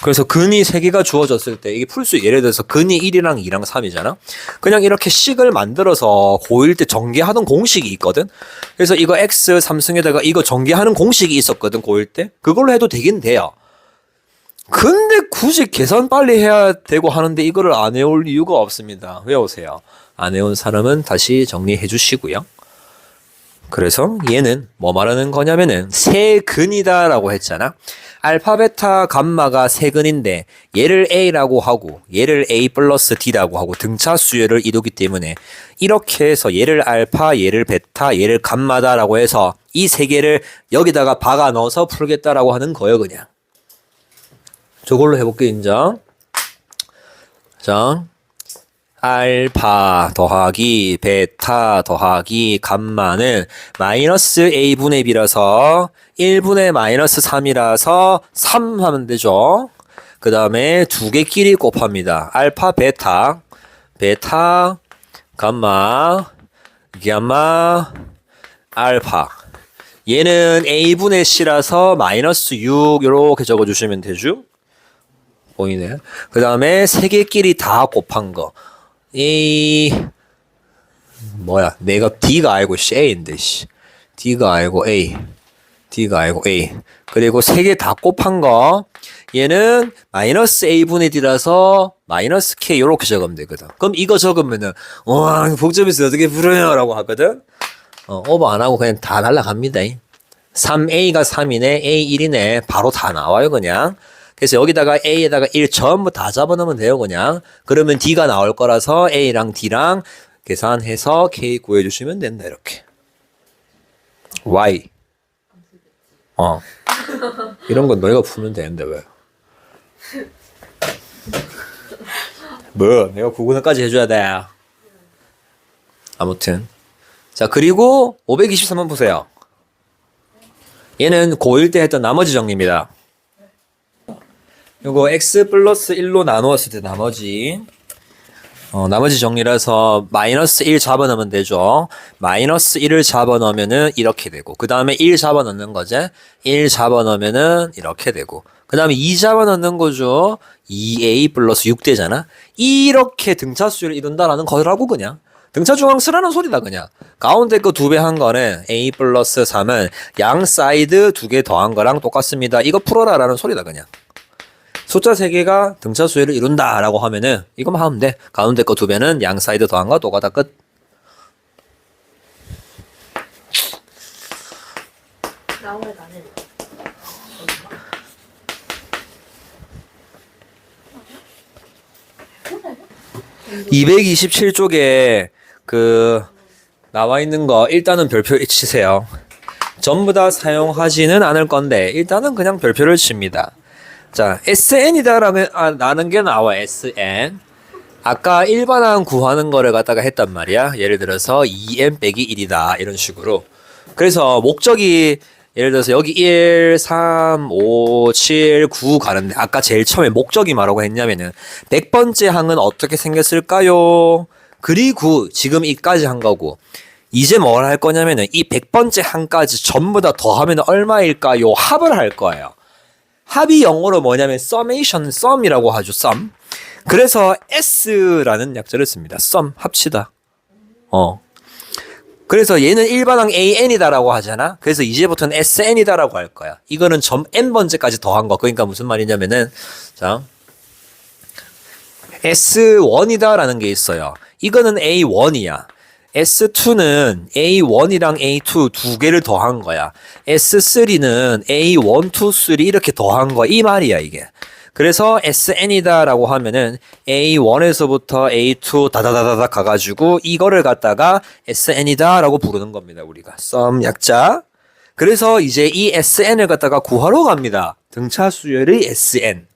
그래서 근이 3개가 주어졌을 때 이게 풀 수, 예를 들어서 근이 1이랑 2랑 3이잖아. 그냥 이렇게 식을 만들어서 고1 때 전개하던 공식이 있거든. 그래서 이거 x 3승에다가 이거 전개하는 공식이 있었거든 고1 때. 그걸로 해도 되긴 돼요. 근데 굳이 계산 빨리 해야 되고 하는데 이거를 안 해올 이유가 없습니다. 외우세요. 안 해온 사람은 다시 정리해 주시고요. 그래서 얘는 뭐 말하는 거냐면은 세근이다 라고 했잖아. 알파, 베타, 감마가 세근인데 얘를 A라고 하고 얘를 A 플러스 D라고 하고 등차 수열을 이루기 때문에 이렇게 해서 얘를 알파, 얘를 베타, 얘를 감마다 라고 해서 이 세 개를 여기다가 박아 넣어서 풀겠다라고 하는 거예요. 그냥 저걸로 해볼게. 인정. 자, 알파 더하기 베타 더하기 감마는 마이너스 a분의 b라서 1분의 마이너스 3이라서 3 하면 되죠. 그 다음에 두 개끼리 곱합니다. 알파, 베타, 감마, 알파. 얘는 a분의 c라서 마이너스 6 이렇게 적어주시면 되죠. 보이네. 그 다음에 세 개끼리 다 곱한 거. 내가 D가 아니고 A인데, D가 아니고 A. 그리고 세 개 다 곱한 거. 얘는 마이너스 A분의 D라서 마이너스 K 이렇게 적으면 되거든. 그럼 이거 적으면은, 와, 복잡해서 어떻게 풀어요? 라고 하거든. 오버 안 하고 그냥 다 날라갑니다. 3A가 3이네, A 1이네. 바로 다 나와요, 그냥. 그래서 여기다가 A에다가 1 전부 다 잡아넣으면 돼요, 그냥. 그러면 D가 나올 거라서 A랑 D랑 계산해서 K 구해주시면 된다, 이렇게. Y. 이런 건 너희가 풀면 되는데, 왜? 내가 구분까지 해줘야 돼. 아무튼. 자, 그리고 523번 보세요. 얘는 고1 때 했던 나머지 정리입니다. 요거 x 플러스 1로 나누었을 때 나머지 정리라서 마이너스 1 잡아넣으면 되죠. 마이너스 1을 잡아넣으면은 이렇게 되고, 그 다음에 1 잡아넣는 거지. 1 잡아넣으면은 이렇게 되고, 그 다음에 2 잡아넣는 거죠. 2a 플러스 6 되잖아. 이렇게 등차수를 이룬다라는 거라고, 그냥. 등차 중앙수라는 소리다, 그냥. 가운데 거 2배 한 거는 a 플러스 3은 양 사이드 2개 더한 거랑 똑같습니다. 이거 풀어라라는 소리다, 그냥. 숫자 3개가 등차 수열을 이룬다라고 하면은 이것만 하면 돼. 가운데 거 2배는 양 사이드 더한 거 똑같다, 끝. 나오면 안 해. 227쪽에 나와 있는 거 일단은 별표 치세요. 전부 다 사용하지는 않을 건데 일단은 그냥 별표를 칩니다. 자, SN이다라는 게 나와. SN. 아까 일반항 구하는 거를 갖다가 했단 말이야. 예를 들어서 2n 빼기 1이다 이런 식으로. 그래서 목적이 예를 들어서 여기 1, 3, 5, 7, 9 가는데 아까 제일 처음에 목적이 뭐라고 했냐면은 100번째 항은 어떻게 생겼을까요? 그리고 지금 이까지 한 거고, 이제 뭘 할 거냐면은 이 100번째 항까지 전부 다 더하면 얼마일까요? 합을 할 거예요. 합이 영어로 뭐냐면 summation, sum이라고 하죠. sum. 그래서 S라는 약자를 씁니다. sum, 합치다. 그래서 얘는 일반항 AN이다라고 하잖아. 그래서 이제부터는 SN이다라고 할 거야. 이거는 점 N번째까지 더한 거. 그러니까 무슨 말이냐면은, 자, S1이다라는 게 있어요. 이거는 A1이야. S2는 A1이랑 A2 두 개를 더한 거야. S3는 A1, 2, 3 이렇게 더한 거야. 이 말이야, 이게. 그래서 SN이다라고 하면은 A1에서부터 A2 다다다다다 가가지고 이거를 갖다가 SN이다라고 부르는 겁니다, 우리가. sum 약자. 그래서 이제 이 SN을 갖다가 구하러 갑니다. 등차 수열의 SN.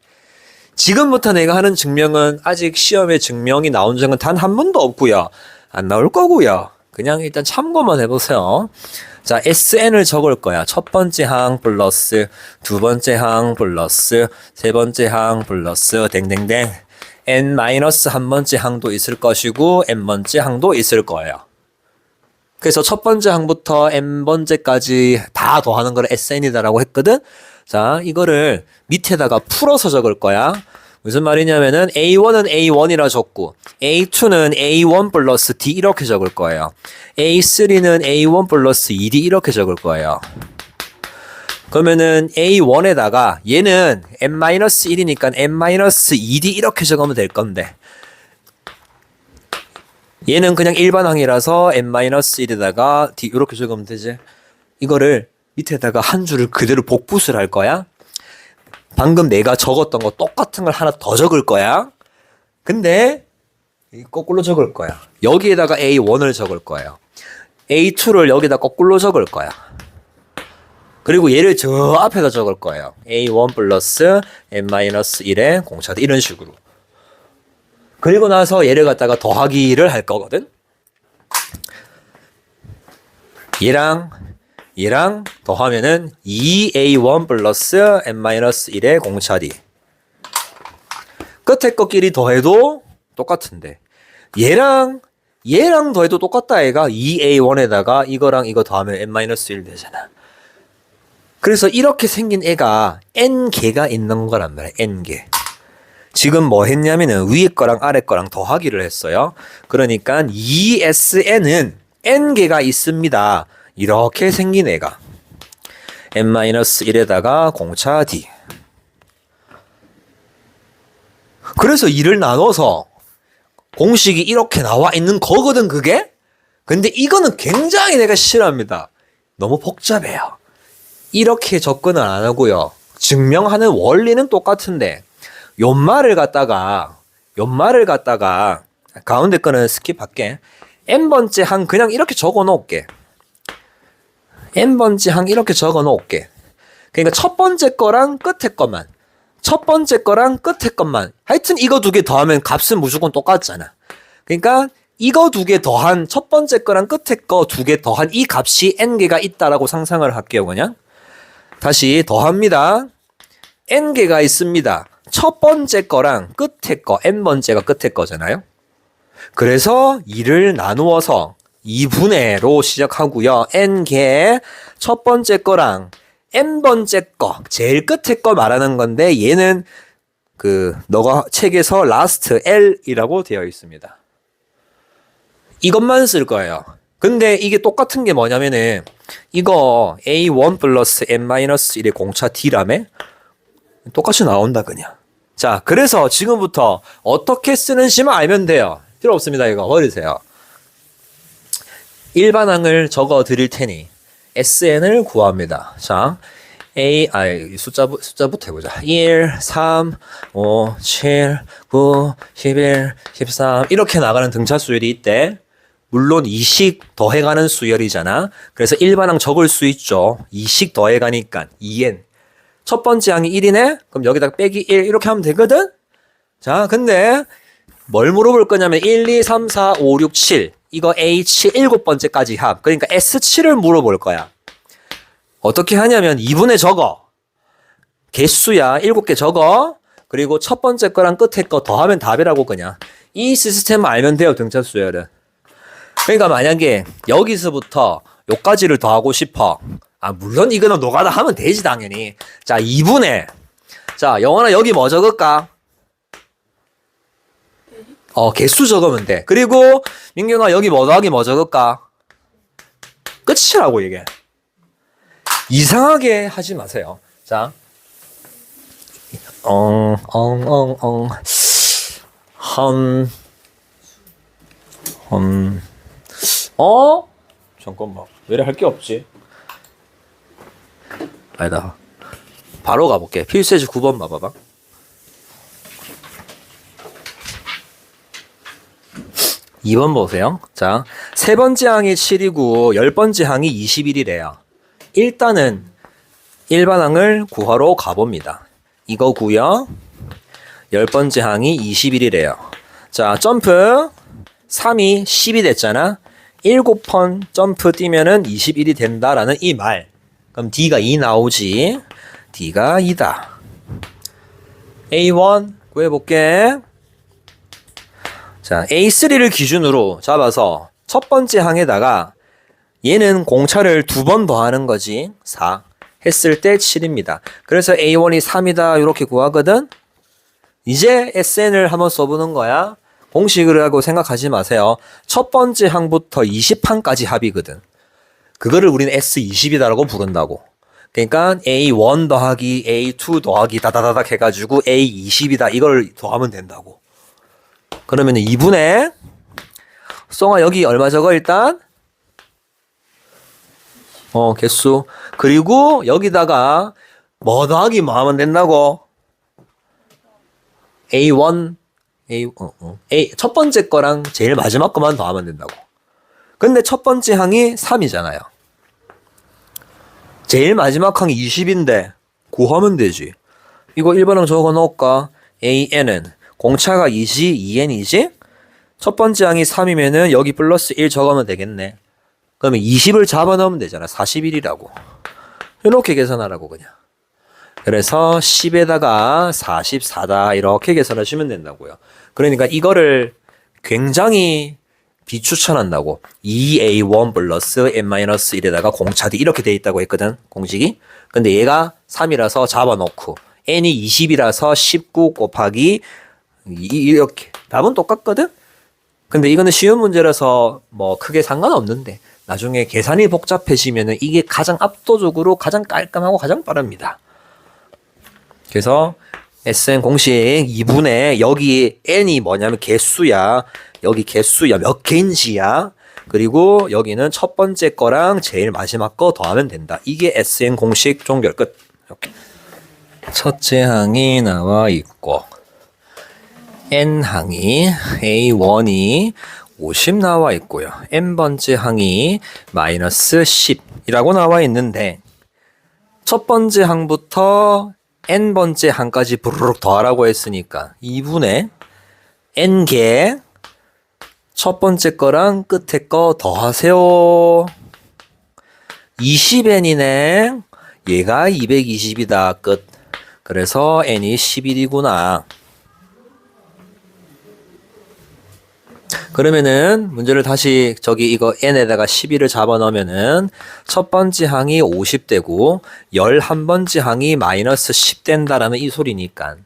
지금부터 내가 하는 증명은 아직 시험에 증명이 나온 적은 단 한 번도 없고요. 안 나올 거고요. 그냥 일단 참고만 해보세요. 자, SN을 적을 거야. 첫 번째 항 플러스, 두 번째 항 플러스, 세 번째 항 플러스, 댕댕댕. N 마이너스 한 번째 항도 있을 것이고, N 번째 항도 있을 거예요. 그래서 첫 번째 항부터 N 번째까지 다 더하는 걸 SN이다라고 했거든? 자, 이거를 밑에다가 풀어서 적을 거야. 무슨 말이냐면은 A1은 A1이라 적고 A2는 A1 플러스 D 이렇게 적을 거예요. A3는 A1 플러스 2D 이렇게 적을 거예요. 그러면은 A1에다가 얘는 N-1이니까 N-2D 이렇게 적으면 될 건데, 얘는 그냥 일반항이라서 N-1에다가 D 이렇게 적으면 되지. 이거를 밑에다가 한 줄을 그대로 복붙을 할 거야. 방금 내가 적었던 거 똑같은 걸 하나 더 적을 거야. 근데 거꾸로 적을 거야. 여기에다가 A1을 적을 거예요. A2를 여기다 거꾸로 적을 거야. 그리고 얘를 저 앞에다 적을 거예요. A1 플러스 N-1의 공차대 이런 식으로. 그리고 나서 얘를 갖다가 더하기를 할 거거든. 얘랑 더하면은 2A1 플러스 N-1의 공차디. 끝에 거끼리 더해도 똑같은데 얘랑 더해도 똑같다 얘가 2a1에다가 이거랑 이거 더하면 n-1 되잖아. 그래서 이렇게 생긴 애가 n개가 있는 거란 말이야. n개. 지금 뭐 했냐면은 위에 거랑 아래 거랑 더하기를 했어요. 그러니까 2sn은 n개가 있습니다. 이렇게 생긴 애가 n-1에다가 공차 d. 그래서 2를 나눠서 공식이 이렇게 나와 있는 거거든 그게. 근데 이거는 굉장히 내가 싫어합니다. 너무 복잡해요. 이렇게 접근을 안 하고요. 증명하는 원리는 똑같은데 연말을 갖다가 가운데 거는 스킵할게. n번째 항 그냥 이렇게 적어 놓을게. n번째 항 이렇게 적어 놓을게. 그러니까 첫 번째 거랑 끝에 것만. 하여튼 이거 두 개 더하면 값은 무조건 똑같잖아. 그러니까 이거 두 개 더한 첫 번째 거랑 끝에 거 두 개 더한 이 값이 n개가 있다라고 상상을 할게요. 그냥 다시 더합니다. n개가 있습니다. 첫 번째 거랑 끝에 거 n번째가 끝에 거잖아요. 그래서 2를 나누어서 2분의로 시작하고요. n개 첫 번째 거랑 n번째 거 제일 끝에 거 말하는 건데 얘는 너가 책에서 last L이라고 되어 있습니다. 이것만 쓸 거예요. 근데 이게 똑같은 게 뭐냐면은 이거 A1 플러스 N-1의 공차 D라며? 똑같이 나온다 그냥. 자, 그래서 지금부터 어떻게 쓰는지만 알면 돼요. 필요 없습니다. 이거 버리세요. 일반항을 적어 드릴 테니 SN을 구합니다. 자, 숫자부터 해보자. 1, 3, 5, 7, 9, 11, 13 이렇게 나가는 등차 수열이 있대. 물론 2씩 더해가는 수열이잖아. 그래서 일반항 적을 수 있죠. 2씩 더해가니까 2n. 첫 번째 항이 1이네? 그럼 여기다가 빼기 1 이렇게 하면 되거든? 자, 근데 뭘 물어볼 거냐면 1, 2, 3, 4, 5, 6, 7 이거 H 7번째까지 합. 그러니까 S7을 물어볼 거야. 어떻게 하냐면 2분의 적어. 개수야 7개 적어. 그리고 첫 번째 거랑 끝에 거 더하면 답이라고 그냥. 이 시스템 알면 돼요. 등차 수열은. 그러니까 만약에 여기서부터 요까지를 더하고 싶어. 물론 이거는 노가다 하면 되지 당연히. 자 2분의 자 영원아 여기 뭐 적을까? 개수 적으면 돼. 그리고 민경아 여기 뭐 더하기 뭐 적을까? 끝이라고 이게. 이상하게 하지 마세요. 자 잠깐만 왜 이래 할 게 없지? 아니다. 바로 가볼게. 필수예제 9번 봐봐봐. (2번) 보세요. 자, 세 번째 항이 7이고 10번째 항이 21이래요. 일단은 일반항을 구하러 가봅니다. 이거고요. 10번째 항이 21이래요. 자, 점프 3이 10이 됐잖아. 7번 점프 뛰면은 21이 된다라는 이 말. 그럼 D가 2 나오지. D가 2다. A1 구해볼게. 자, A3를 기준으로 잡아서 첫 번째 항에다가 얘는 공차를 2번 더하는 거지. 4 했을 때 7입니다. 그래서 A1이 3이다 이렇게 구하거든. 이제 SN을 한번 써보는 거야. 공식을 하고 생각하지 마세요. 첫 번째 항부터 20항까지 합이거든. 그거를 우리는 S20이다라고 부른다고. 그러니까 A1 더하기 A2 더하기 다다다닥 해가지고 A20이다 이걸 더하면 된다고. 그러면 2분의 송아 여기 얼마 적어 일단? 개수. 그리고 여기다가 뭐 더하기 뭐 하면 된다고? A1 첫 번째 거랑 제일 마지막 거만 더하면 된다고. 근데 첫 번째 항이 3이잖아요. 제일 마지막 항이 20인데 구하면 되지. 이거 1번항 적어 놓을까? AN은 공차가 2지 2N이지? 첫 번째 항이 3이면은 여기 플러스 1 적으면 되겠네. 그러면 20을 잡아 넣으면 되잖아. 41이라고. 이렇게 계산하라고 그냥. 그래서 10에다가 44다 이렇게 계산하시면 된다고요. 그러니까 이거를 굉장히 비추천한다고. 2a1 플러스 n-1에다가 공차D 이렇게 돼 있다고 했거든, 공식이. 근데 얘가 3이라서 잡아놓고 n이 20이라서 19 곱하기 이렇게. 답은 똑같거든? 근데 이거는 쉬운 문제라서 뭐 크게 상관없는데 나중에 계산이 복잡해지면은 이게 가장 압도적으로 가장 깔끔하고 가장 빠릅니다. 그래서 SN 공식 2분의 여기 n이 뭐냐면 개수야. 여기 개수야. 몇 개인지야. 그리고 여기는 첫 번째 거랑 제일 마지막 거 더하면 된다. 이게 SN 공식 종결 끝. 이렇게. 첫째 항이 나와 있고 n항이 A1이 50 나와 있고요. n번째 항이 마이너스 10이라고 나와 있는데 첫 번째 항부터 n번째 항까지 부르륵 더하라고 했으니까 2분의 n개 첫 번째 거랑 끝에 거 더하세요. 20n이네. 얘가 220이다. 끝. 그래서 n이 11이구나. 그러면은 문제를 다시 저기 이거 n에다가 11을 잡아 넣으면은 첫 번째 항이 50되고 11번째 항이 마이너스 10 된다라는 이 소리니까.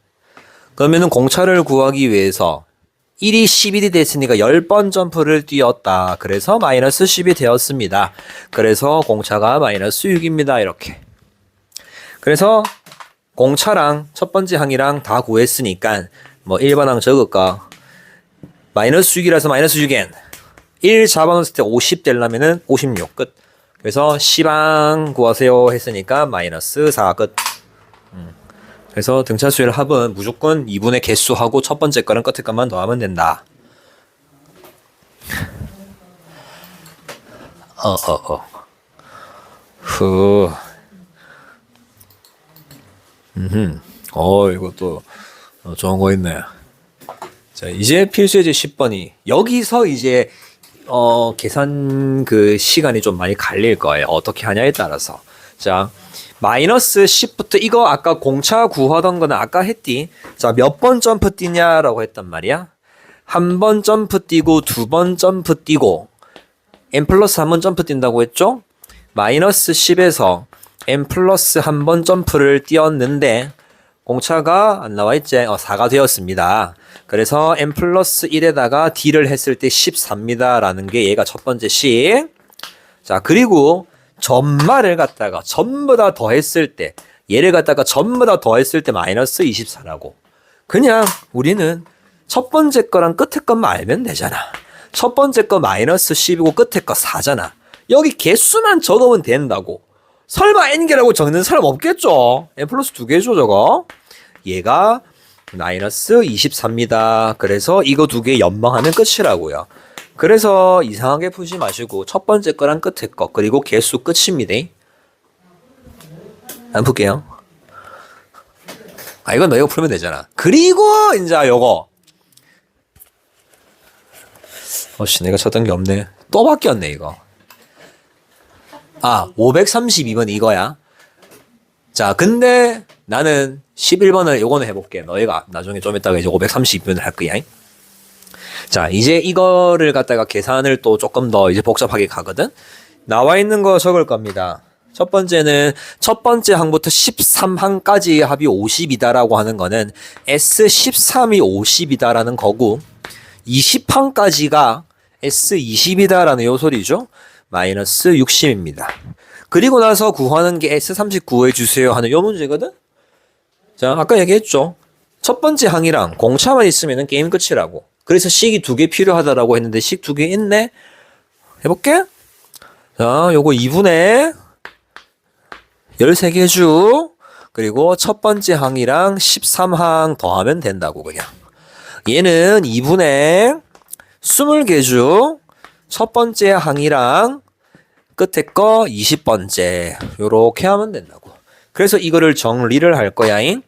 그러면은 공차를 구하기 위해서 1이 11이 됐으니까 10번 점프를 뛰었다. 그래서 마이너스 10이 되었습니다. 그래서 공차가 마이너스 6입니다. 이렇게. 그래서 공차랑 첫 번째 항이랑 다 구했으니까 뭐 1번 항 적을까? 마이너스 6이라서 마이너스 6n 1 잡아놓았을 때 50 되려면은 56 끝. 그래서 10항 구하세요 했으니까 마이너스 4 끝. 그래서 등차수열 합은 무조건 2분의 개수하고 첫 번째 거랑 끝에 것만 더하면 된다. 후. 이것도 좋은 거 있네. 자, 이제 필수예제 10번이 여기서 이제 계산 그 시간이 좀 많이 갈릴 거예요. 어떻게 하냐에 따라서. 자, 마이너스 10부터 이거 아까 공차 구하던 거는 아까 했디. 자, 몇 번 점프 뛰냐라고 했단 말이야. 한 번 점프 뛰고 두 번 점프 뛰고 n 플러스 한 번 점프 뛴다고 했죠? 마이너스 10에서 n 플러스 한 번 점프를 뛰었는데 공차가 안 나와 있지? 4가 되었습니다. 그래서 n 플러스 1에다가 d를 했을 때 14입니다. 라는 게 얘가 첫 번째 식. 자, 그리고 전말을 갖다가 전부 다 더했을 때 얘를 갖다가 전부 다 더했을 때 마이너스 24라고. 그냥 우리는 첫 번째 거랑 끝에 것만 알면 되잖아. 첫 번째 거 마이너스 10이고 끝에 거 4잖아. 여기 개수만 적으면 된다고. 설마 n개라고 적는 사람 없겠죠? n 플러스 2개죠 저거. 얘가 마이너스 24입니다. 그래서 이거 두 개 연방하면 끝이라고요. 그래서 이상하게 푸지 마시고 첫 번째 거랑 끝에 거 그리고 개수 끝입니다. 안 풀게요. 이건 너희가 풀면 되잖아. 그리고 이제 요거 내가 찾던 게 없네. 또 바뀌었네 이거. 532번 이거야. 자, 근데 나는 11번을 요거는 해볼게. 너희가 나중에 좀 이따가 이제 532번을 할 거야. 자, 이제 이거를 갖다가 계산을 또 조금 더 이제 복잡하게 가거든? 나와 있는 거 적을 겁니다. 첫 번째는 첫 번째 항부터 13항까지 합이 50이다라고 하는 거는 S13이 50이다라는 거고 20항까지가 S20이다라는 요 소리죠. 마이너스 60입니다. 그리고 나서 구하는 게 S30 구해주세요 하는 요 문제거든? 자, 아까 얘기했죠. 첫 번째 항이랑 공차만 있으면 게임 끝이라고. 그래서 식이 2개 필요하다라고 했는데 식 2개 있네? 해볼게. 자, 요거 2분의 13개주. 그리고 첫 번째 항이랑 13항 더하면 된다고, 그냥. 얘는 2분의 20개주. 첫 번째 항이랑 끝에 거 20번째. 요렇게 하면 된다고. 그래서 이거를 정리를 할 거야잉.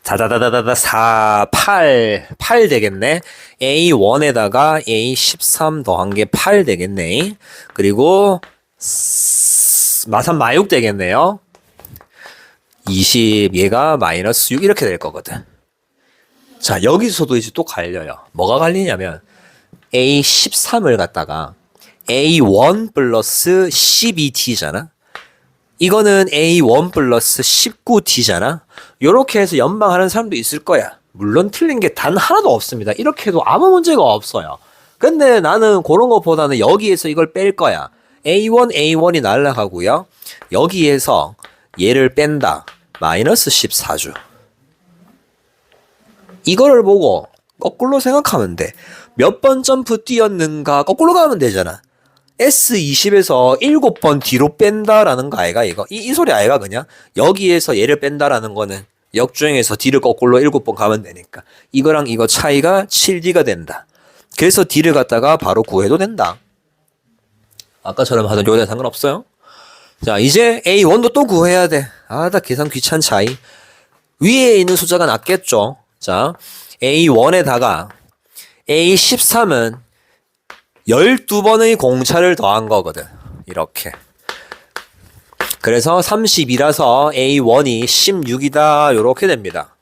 다다다다다다 4, 8 되겠네. A1에다가 A13 더한 게 8 되겠네. 그리고 마삼 마육 되겠네요. 20, 얘가 마이너스 6 이렇게 될 거거든. 자, 여기서도 이제 또 갈려요. 뭐가 갈리냐면 A13을 갖다가 A1 플러스 12T잖아. 이거는 A1 플러스 19T잖아. 요렇게 해서 연방하는 사람도 있을 거야. 물론 틀린 게 단 하나도 없습니다. 이렇게 해도 아무 문제가 없어요. 근데 나는 그런 것보다는 여기에서 이걸 뺄 거야. A1이 날라가고요. 여기에서 얘를 뺀다. 마이너스 14주. 이거를 보고 거꾸로 생각하면 돼. 몇 번 점프 뛰었는가 거꾸로 가면 되잖아. S20에서 7번 뒤로 뺀다라는 거 아이가 이거? 이 소리 아이가 그냥? 여기에서 얘를 뺀다라는 거는 역주행에서 D를 거꾸로 7번 가면 되니까. 이거랑 이거 차이가 7D가 된다. 그래서 D를 갖다가 바로 구해도 된다. 아까처럼 하던 요거랑 상관없어요. 자, 이제 A1도 또 구해야 돼. 아, 나 계산 귀찮 차이. 위에 있는 숫자가 낫겠죠. 자, A1에다가 A13은 12번의 공차를 더한 거거든. 이렇게. 그래서 30이라서 A1이 16이다. 요렇게 됩니다.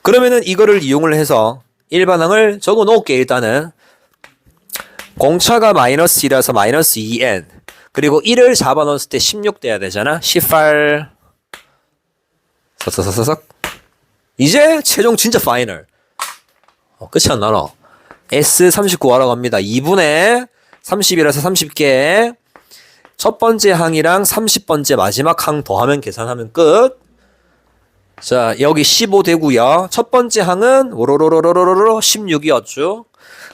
그러면은 이거를 이용을 해서 일반항을 적어 놓을게. 일단은 공차가 마이너스 2라서 마이너스 2n, 그리고 1을 잡아 넣었을 때 16 돼야 되잖아. 18 석석석석. 이제 최종 진짜 파이널. 끝이 안 나나. S39 구하러 갑니다. 2분의 30이라서 30개. 첫 번째 항이랑 30번째 마지막 항 더하면 계산하면 끝. 자, 여기 15 되고요. 첫 번째 항은 오로로로로로로 16이었죠.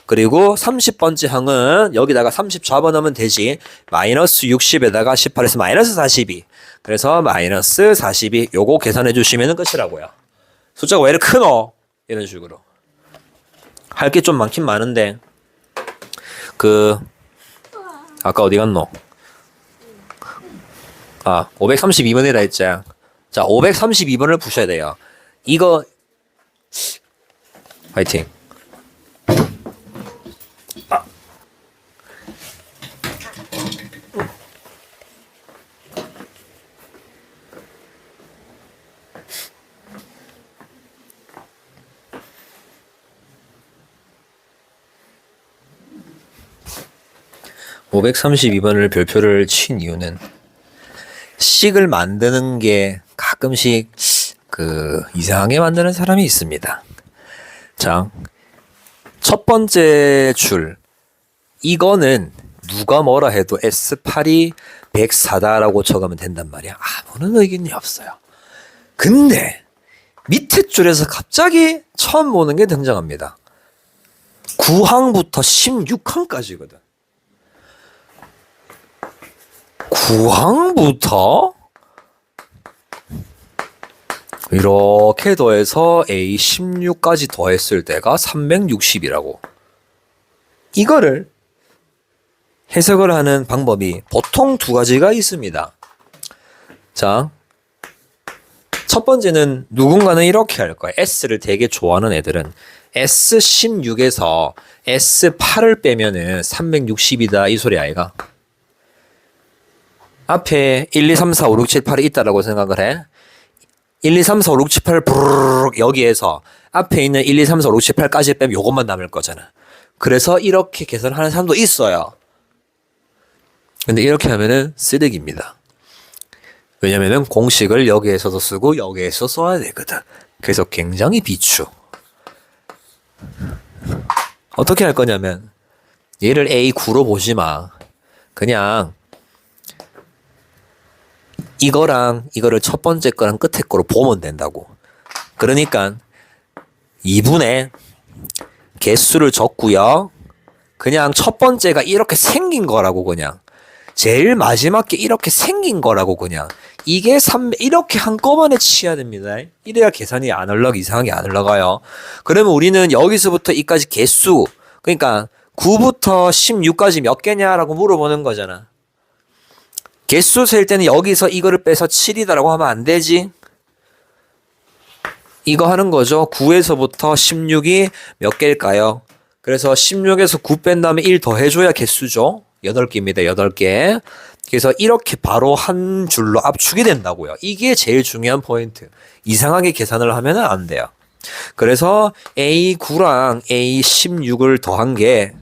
그리고 30번째 항은 여기다가 30 잡아넣으면 되지. 마이너스 60에다가 18에서 마이너스 42. 그래서 마이너스 42. 요거 계산해 주시면 끝이라고요. 숫자가 왜 이렇게 크노? 이런 식으로. 할 게 좀 많긴 많은데 아까 어디 갔노? 아, 532번이라 했지. 자, 532번을 푸셔야 돼요. 이거 화이팅. 532번을 별표를 친 이유는 식을 만드는 게 가끔씩 이상하게 만드는 사람이 있습니다. 자, 첫 번째 줄 이거는 누가 뭐라 해도 S8이 104다라고 적으면 된단 말이야. 아무런 의견이 없어요. 근데 밑에 줄에서 갑자기 처음 보는 게 등장합니다. 9항부터 16항까지거든. 9항부터 이렇게 더해서 A16까지 더했을 때가 360이라고. 이거를 해석을 하는 방법이 보통 두 가지가 있습니다. 자, 첫 번째는 누군가는 이렇게 할 거야. S를 되게 좋아하는 애들은 S16에서 S8을 빼면은 360이다 이 소리 아이가. 앞에 1, 2, 3, 4, 5, 6, 7, 8이 있다라고 생각을 해. 1, 2, 3, 4, 5, 6, 7, 8 부르륵 여기에서 앞에 있는 1, 2, 3, 4, 5, 6, 7, 8까지 빼면 요것만 남을 거잖아. 그래서 이렇게 계산하는 사람도 있어요. 근데 이렇게 하면은 쓰레기입니다. 왜냐면은 공식을 여기에서도 쓰고 여기에서 써야 되거든. 그래서 굉장히 비추. 어떻게 할 거냐면 얘를 A9로 보지 마. 그냥 이거랑 이거를 첫 번째 거랑 끝에 거로 보면 된다고. 그러니까 2분의 개수를 적고요. 그냥 첫 번째가 이렇게 생긴 거라고 그냥. 제일 마지막 게 이렇게 생긴 거라고 그냥. 이게 3 이렇게 한꺼번에 치야 됩니다. 이래야 계산이 안 흘러가 이상하게 안 흘러가요. 그러면 우리는 여기서부터 이까지 개수 그러니까 9부터 16까지 몇 개냐라고 물어보는 거잖아. 개수 셀 때는 여기서 이거를 빼서 7이다라고 하면 안 되지. 이거 하는 거죠. 9에서부터 16이 몇 개일까요? 그래서 16에서 9 뺀 다음에 1 더해줘야 개수죠. 8개입니다. 8개. 그래서 이렇게 바로 한 줄로 압축이 된다고요. 이게 제일 중요한 포인트. 이상하게 계산을 하면 안 돼요. 그래서 A9랑 A16을 더한 게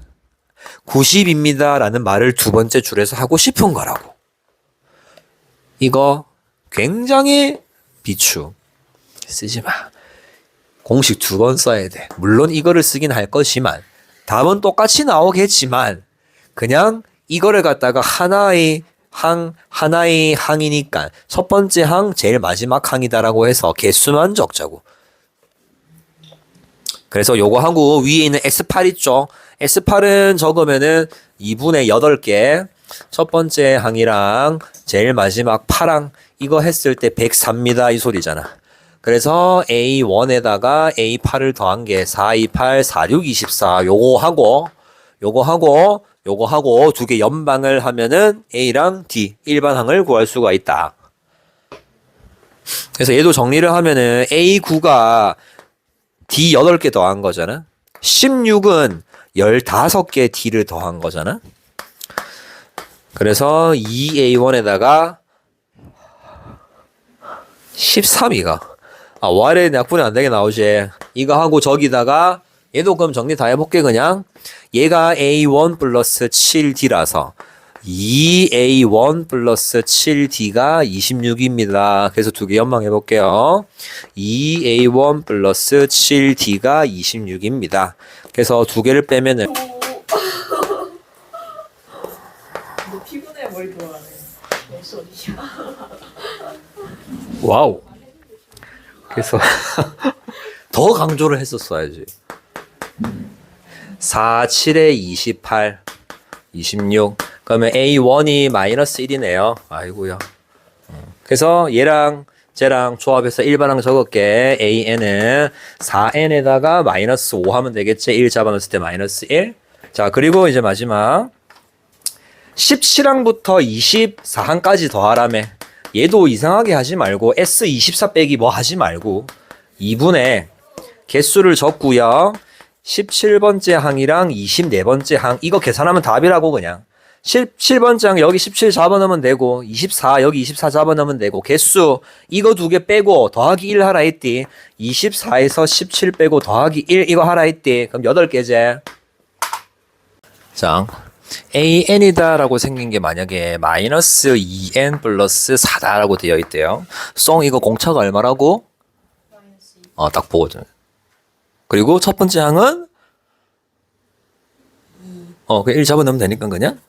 90입니다 라는 말을 두 번째 줄에서 하고 싶은 거라고. 이거 굉장히 비추. 쓰지 마. 공식 두 번 써야 돼. 물론 이거를 쓰긴 할 것이만 답은 똑같이 나오겠지만 그냥 이거를 갖다가 하나의 항이니까 첫 번째 항 제일 마지막 항이다라고 해서 개수만 적자고. 그래서 요거 하고 위에 있는 S8 있죠. S8은 적으면은 2분의 8개 첫 번째 항이랑 제일 마지막 8항 이거 했을 때 104입니다 이 소리잖아. 그래서 A1에다가 A8을 더한 게 4, 2, 8, 4, 6, 24 요거 하고 두 개 연방을 하면은 A랑 D 일반항을 구할 수가 있다. 그래서 얘도 정리를 하면은 A9가 D 8개 더한 거잖아. 16은 15개 D를 더한 거잖아. 그래서 2A1에다가 13이가 Y의 약분이 안 되게 나오지. 이거 하고 저기다가 얘도 그럼 정리 다 해볼게 그냥. 얘가 A1 플러스 7D라서 2A1 플러스 7D가 26입니다. 그래서 두 개 연방해 볼게요. 2A1 플러스 7D가 26입니다. 그래서 두 개를 빼면은 너 피부에 머리 돌아가네. 뭔 소리야? 와우. 그래서 더 강조를 했었어야지. 4, 7에 28, 26. 그러면 A1이 마이너스 1이네요. 아이고야. 그래서 얘랑 쟤랑 조합해서 일반항 적을게. AN은 4N에다가 마이너스 5 하면 되겠지. 1 잡아놨을 때 마이너스 1. 자, 그리고 이제 마지막 17항부터 24항까지 더하라며. 얘도 이상하게 하지 말고 S24 빼기 뭐 하지 말고 2분의 개수를 적고요. 17번째 항이랑 24번째 항 이거 계산하면 답이라고 그냥. 17번째 항 여기 17 잡아넣으면 되고 24 여기 24 잡아넣으면 되고 개수 이거 두 개 빼고 더하기 1 하라 했디. 24에서 17 빼고 더하기 1 이거 하라 했디. 그럼 8개제. 자, AN이다 라고 생긴 게 만약에 마이너스 2N 플러스 4다 라고 되어 있대요. 송 이거 공차가 얼마라고? 딱 보거든. 그리고 첫 번째 항은 그 1 잡아넣으면 되니까 그냥.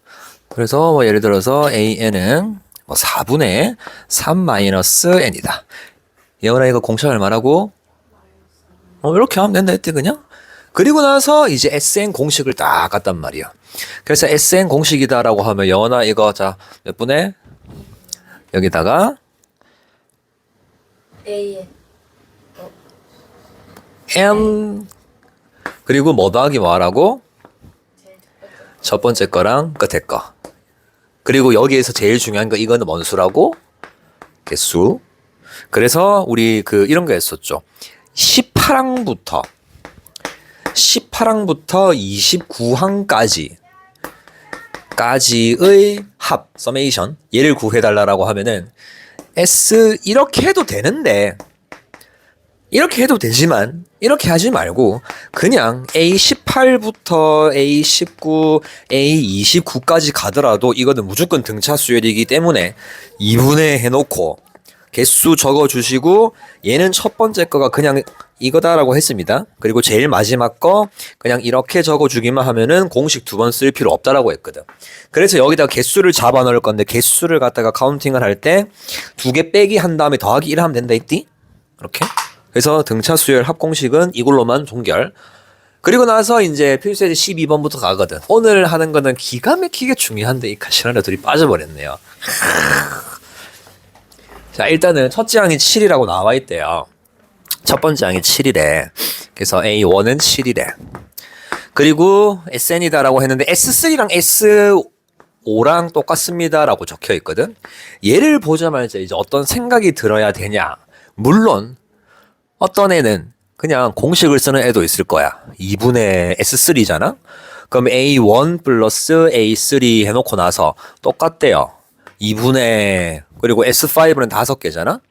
그래서 뭐 예를 들어서 AN은 뭐 4분의 3 마이너스 N이다. 예원아 이거 공차 얼마라고? 이렇게 하면 된다 했대 그냥. 그리고 나서 이제 SN 공식을 딱 갖단 말이야. 그래서 SN 공식이다라고 하면 예원아 이거 자 몇 분의 여기다가 AN. N 그리고 뭐 더하기 뭐 하라고? 첫 번째 거랑 끝에 거. 그리고 여기에서 제일 중요한 거 이거는 뭔 수라고? 개수. 그래서 우리 이런 거 했었죠. 18항부터 29항까지의 합, 서메이션 얘를 구해달라고 하면은 S 이렇게 해도 되는데 이렇게 해도 되지만 이렇게 하지 말고 그냥 A18부터 A19, A29까지 가더라도 이거는 무조건 등차 수열이기 때문에 2분의 해놓고 개수 적어주시고 얘는 첫 번째 거가 그냥 이거다라고 했습니다. 그리고 제일 마지막 거 그냥 이렇게 적어주기만 하면은 공식 두 번 쓸 필요 없다라고 했거든. 그래서 여기다가 개수를 잡아 넣을 건데 개수를 갖다가 카운팅을 할 때 두 개 빼기 한 다음에 더하기 1 하면 된다 했디? 이렇게. 그래서 등차 수열 합공식은 이걸로만 종결. 그리고 나서 이제 필수예제 12번부터 가거든. 오늘 하는 거는 기가 막히게 중요한데 이 가시나라들이 빠져버렸네요. 자, 일단은 첫째 항이 7이라고 나와 있대요. 첫 번째 항이 7이래. 그래서 A1은 7이래. 그리고 SN이다라고 했는데 S3랑 S5랑 똑같습니다라고 적혀 있거든. 얘를 보자마자 이제 어떤 생각이 들어야 되냐. 물론 어떤 애는 그냥 공식을 쓰는 애도 있을 거야. 2분의 S3잖아. 그럼 A1 플러스 A3 해놓고 나서 똑같대요. 2분의 그리고 S5는 5개잖아.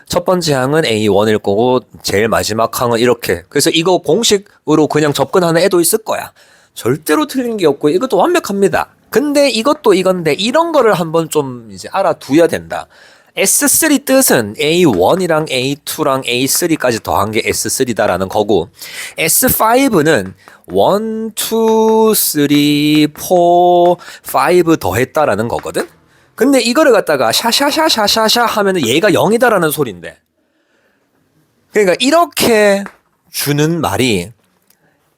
첫 번째 항은 A1일 거고 제일 마지막 항은 이렇게. 그래서 이거 공식으로 그냥 접근하는 애도 있을 거야. 절대로 틀린 게 없고 이것도 완벽합니다. 근데 이것도 이건데 이런 거를 한번 좀 이제 알아두어야 된다. S3 뜻은 A1이랑 A2랑 A3까지 더한 게 S3다라는 거고 S5는 1, 2, 3, 4, 5 더했다라는 거거든. 근데 이거를 갖다가 샤샤샤샤샤샤 하면은 얘가 0이다라는 소린데. 그러니까 이렇게 주는 말이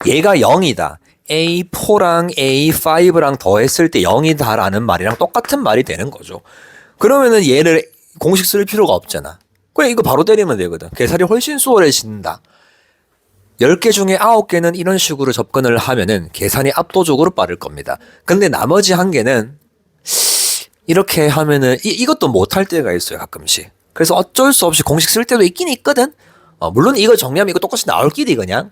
얘가 0이다. A4랑 A5랑 더했을 때 0이다라는 말이랑 똑같은 말이 되는 거죠. 그러면은 얘를 공식 쓸 필요가 없잖아. 그냥 이거 바로 때리면 되거든. 계산이 훨씬 수월해진다. 10개 중에 9개는 이런 식으로 접근을 하면은 계산이 압도적으로 빠를 겁니다. 근데 나머지 1개는 이렇게 하면은 이것도 못할 때가 있어요, 가끔씩. 그래서 어쩔 수 없이 공식 쓸 때도 있긴 있거든. 물론 이거 정리하면 이거 똑같이 나올 길이 그냥.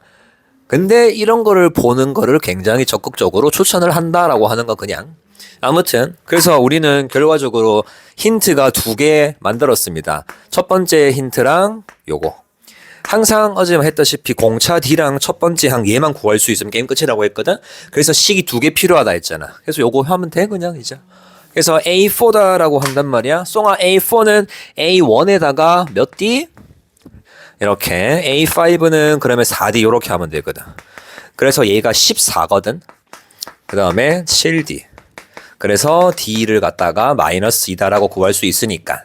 근데 이런 거를 보는 거를 굉장히 적극적으로 추천을 한다라고 하는 거 그냥. 아무튼 그래서 우리는 결과적으로 힌트가 2개 만들었습니다. 첫 번째 힌트랑 요거. 항상 어제 했다시피 공차 D랑 첫 번째 항 얘만 구할 수 있으면 게임 끝이라고 했거든. 그래서 식이 2개 필요하다 했잖아. 그래서 요거 하면 돼 그냥 이제. 그래서 A4다라고 한단 말이야. 송아 A4는 A1에다가 몇 D? 이렇게. A5는 그러면 4D 이렇게 하면 되거든. 그래서 얘가 14거든. 그 다음에 7D. 그래서 D를 갖다가 마이너스 2다라고 구할 수 있으니까.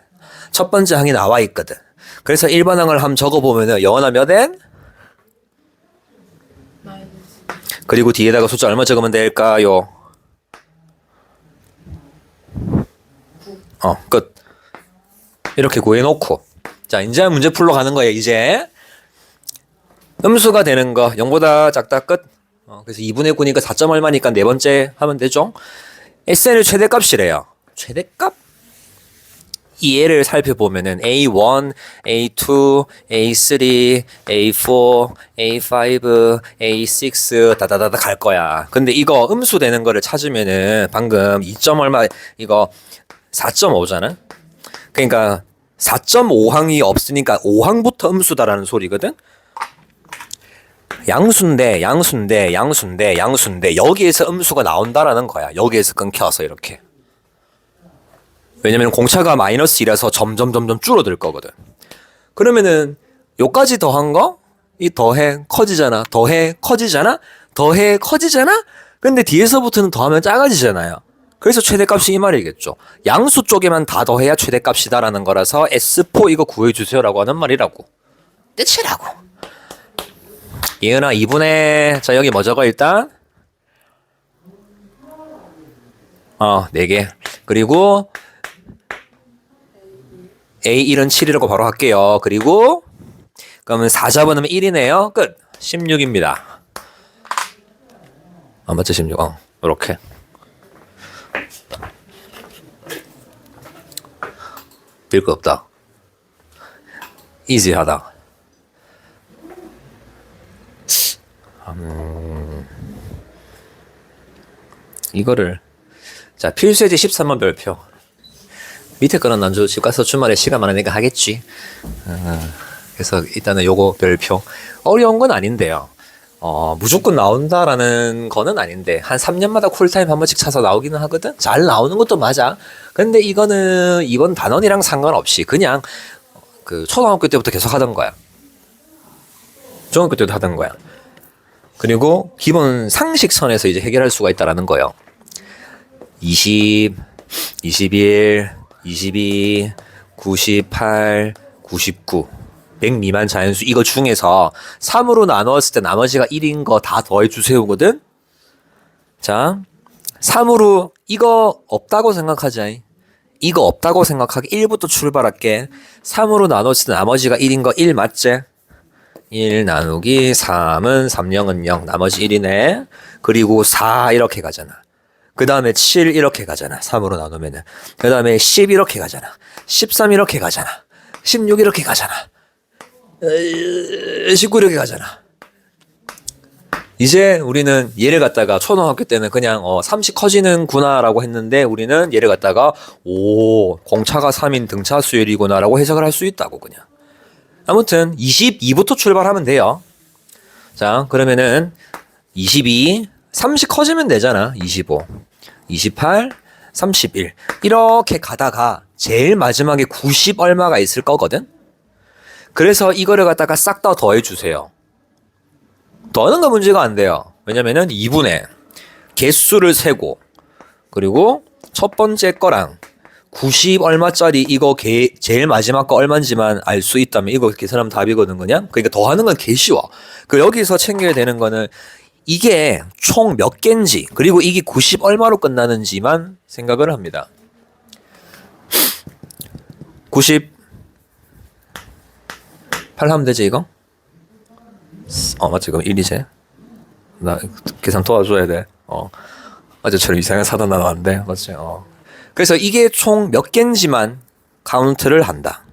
첫 번째 항이 나와 있거든. 그래서 1번 항을 한번 적어보면은 영원하 몇 N? 그리고 뒤에다가 숫자 얼마 적으면 될까요? 끝. 이렇게 구해놓고. 자, 이제 문제 풀러 가는 거예요, 이제. 음수가 되는 거, 0보다 작다, 끝. 그래서 2분의 9니까 4점 얼마니까 네 번째 하면 되죠. SN의 최대값이래요. 최대값? 이 얘를 살펴보면은 A1, A2, A3, A4, A5, A6 다다다다 갈 거야. 근데 이거 음수 되는 거를 찾으면은 방금 2점 얼마 이거 4.5잖아. 그러니까 4.5항이 없으니까 5항부터 음수다라는 소리거든. 양수인데 여기에서 음수가 나온다라는 거야. 여기에서 끊겨서 이렇게. 왜냐면 공차가 마이너스 2라서 점점 줄어들 거거든. 그러면은 요까지 더한 거? 이 더해 커지잖아. 더해 커지잖아. 근데 뒤에서부터는 더하면 작아지잖아요. 그래서 최대값이 이 말이겠죠. 양수 쪽에만 다 더해야 최대값이다라는 거라서 S4 이거 구해주세요라고 하는 말이라고. 끝이라고. 예은아 2분의 자 여기 뭐 적어 일단? 4개. 그리고 A1은 7이라고 바로 할게요. 그리고 그러면 4 잡아놓으면 1이네요. 끝. 16입니다. 맞죠 16. 이렇게. bil 거 없다. 이지하다. 이거를 자 필수예제 13번 별표. 밑에 거는 난 집 가서 주말에 시간 많으니까 하겠지. 그래서 일단은 요거 별표. 어려운 건 아닌데요. 무조건 나온다라는 거는 아닌데 한 3년마다 쿨타임 한 번씩 차서 나오기는 하거든. 잘 나오는 것도 맞아. 근데 이건 단원이랑 상관없이 그냥 그 초등학교 때부터 계속 하던 거야. 중학교 때도 하던 거야. 그리고 기본 상식선에서 이제 해결할 수가 있다라는 거예요. 20, 21, 22, 98, 99, 100 미만 자연수 이거 중에서 3으로 나누었을 때 나머지가 1인 거 다 더해주세요거든. 자, 3으로 이거 없다고 생각하자. 이거 없다고 생각하기 1부터 출발할게. 3으로 나눴을 때 나머지가 1인 거 1 맞지? 1 나누기 3은 3, 0은 0 나머지 1이네. 그리고 4 이렇게 가잖아. 그 다음에 7 이렇게 가잖아. 3으로 나누면은. 그 다음에 10 이렇게 가잖아. 13 이렇게 가잖아. 16 이렇게 가잖아. 19 이렇게 가잖아. 이제 우리는 얘를 갖다가 초등학교 때는 그냥 30 커지는구나라고 했는데 우리는 얘를 갖다가 공차가 3인 등차 수열이구나라고 해석을 할 수 있다고 그냥. 아무튼 22부터 출발하면 돼요. 자, 그러면은 22, 30 커지면 되잖아. 25, 28, 31 이렇게 가다가 제일 마지막에 90 얼마가 있을 거거든. 그래서 이거를 갖다가 싹 다 더해 주세요. 더하는 거 문제가 안 돼요. 왜냐면은 2분의 개수를 세고 그리고 첫 번째 거랑 90 얼마짜리 이거 제일 마지막 거 얼마인지만 알 수 있다면 이거 계산하면 답이거든 그냥. 그러니까 더하는 건 개 쉬워. 그 여기서 챙겨야 되는 거는 이게 총 몇 개인지 그리고 이게 90 얼마로 끝나는지만 생각을 합니다. 98 하면 되지 이거? 맞지. 그럼 1, 2제. 나 계산 도와줘야 돼. 어제처럼 이상한 사단 나왔는데. 맞지. 그래서 이게 총 몇 개인지만 카운트를 한다.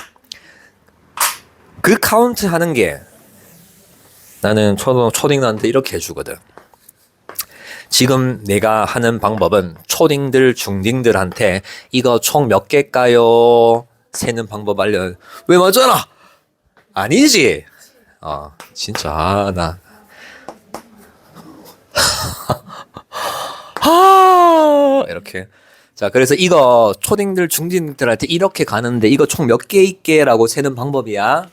그 카운트 하는 게 나는 초딩들한테 이렇게 해주거든. 지금 내가 하는 방법은 초딩들, 중딩들한테 이거 총 몇 개일까요? 세는 방법 알려. 왜 맞잖아? 아니지. 진짜 나 이렇게. 자, 그래서 이거 초딩들, 중딩들한테 이렇게 가는데 이거 총 몇 개 있게라고 세는 방법이야.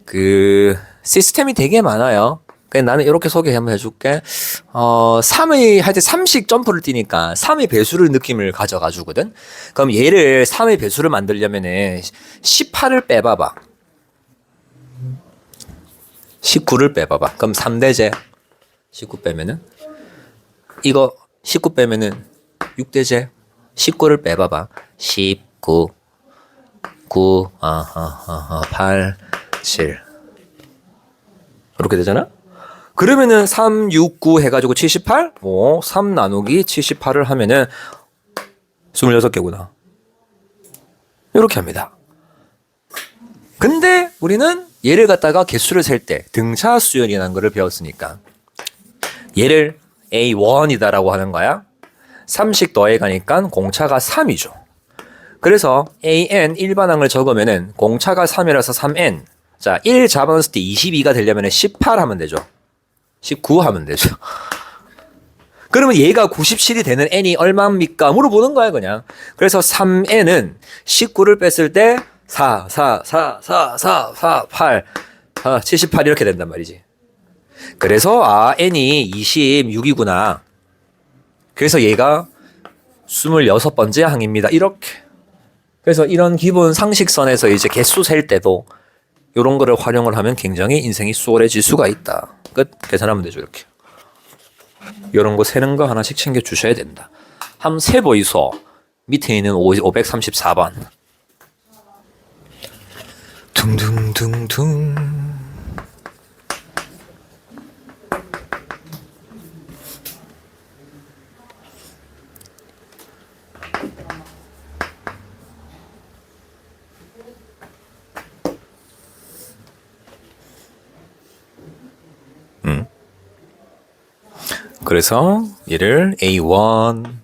그 시스템이 되게 많아요. 그냥 나는 이렇게 소개 한번 해줄게. 3의 할 때 3씩 점프를 뛰니까 3의 배수를 느낌을 가져가 주거든. 그럼 얘를 3의 배수를 만들려면은 18을 빼봐봐. 19를 빼봐봐. 그럼 3대제. 19 빼면은 이거 19 빼면은 6대제. 19를 빼봐봐. 19 9 8 7 이렇게 되잖아. 그러면은 3 6 9 해가지고 78. 3 나누기 78을 하면은 26개구나. 이렇게 합니다. 근데 우리는 얘를 갖다가 개수를 셀 때 등차 수열이라는 거를 배웠으니까 얘를 A1이다라고 하는 거야. 3씩 더해가니까 공차가 3이죠. 그래서 AN 일반항을 적으면은 공차가 3이라서 3N. 자, 1 잡아놨을 때 22가 되려면 18 하면 되죠. 19 하면 되죠. 그러면 얘가 97이 되는 N이 얼마입니까? 물어보는 거야, 그냥. 그래서 3N은 19를 뺐을 때 4, 4, 4, 4, 4, 4, 8, 78 이렇게 된단 말이지. 그래서 N이 26이구나. 그래서 얘가 26번째 항입니다. 이렇게. 그래서 이런 기본 상식선에서 이제 개수 셀 때도 이런 거를 활용을 하면 굉장히 인생이 수월해질 수가 있다. 끝. 계산하면 되죠, 이렇게. 이런 거 세는 거 하나씩 챙겨 주셔야 된다. 한번 세보이소. 밑에 있는 534번. 둥둥둥둥. 그래서 얘를 A1.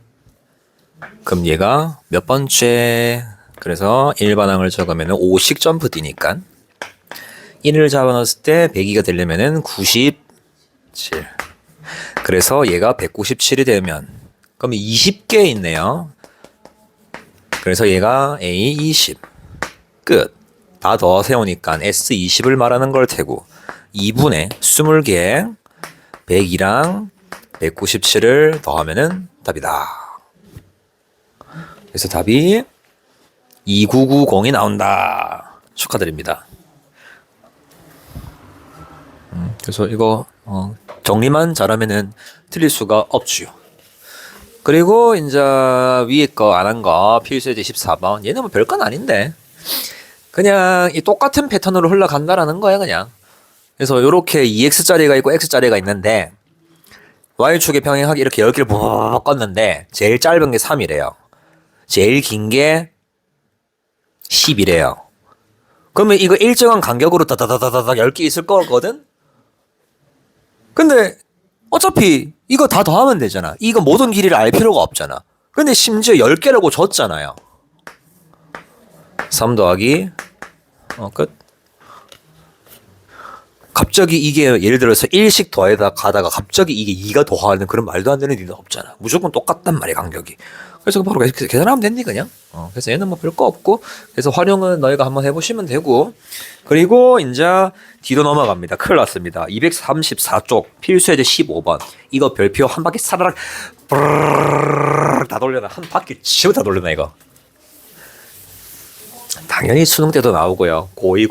그럼 얘가 몇 번째? 그래서 일반항을 적으면 5씩 점프 뛰니까 1을 잡아놨을 때 102가 되려면 97. 그래서 얘가 197이 되면 그럼 20개 있네요. 그래서 얘가 A20. 끝. 다 더 세우니까 S20을 말하는 걸 테고 2분의 20개 102랑 197을 더하면은 답이다. 그래서 답이 2990이 나온다. 축하드립니다. 그래서 이거 정리만 잘하면은 틀릴 수가 없지요. 그리고 이제 위에 거 안 한 거 필수예제 14번. 얘는 뭐 별건 아닌데 그냥 이 똑같은 패턴으로 흘러간다라는 거야 그냥. 그래서 요렇게 2x짜리가 있고 x짜리가 있는데 y축의 평행하기 이렇게 10개를 푹 껐는데 제일 짧은 게 3이래요. 제일 긴 게 10이래요. 그러면 이거 일정한 간격으로 다다다다닥 10개 있을 거거든? 근데 어차피 이거 다 더하면 되잖아. 이거 모든 길이를 알 필요가 없잖아. 근데 심지어 10개라고 줬잖아요. 3 더하기 끝. 갑자기 이게 예를 들어서 1씩 더해다 가다가 갑자기 이게 2가 더하는 그런 말도 안 되는 일은 없잖아. 무조건 똑같단 말이야, 간격이. 그래서 바로 계산하면 됐니 그냥. 그래서 얘는 뭐 별거 없고, 그래서 활용은 너희가 한번 해보시면 되고, 그리고 이제 뒤로 넘어갑니다. 큰일 났습니다. 234쪽 필수예제 15번. 이거 별표 한 바퀴 사라락 다 돌려놔. 한 바퀴 지우 다 돌려놔 이거. 당연히 수능 때도 나오고요. 고2,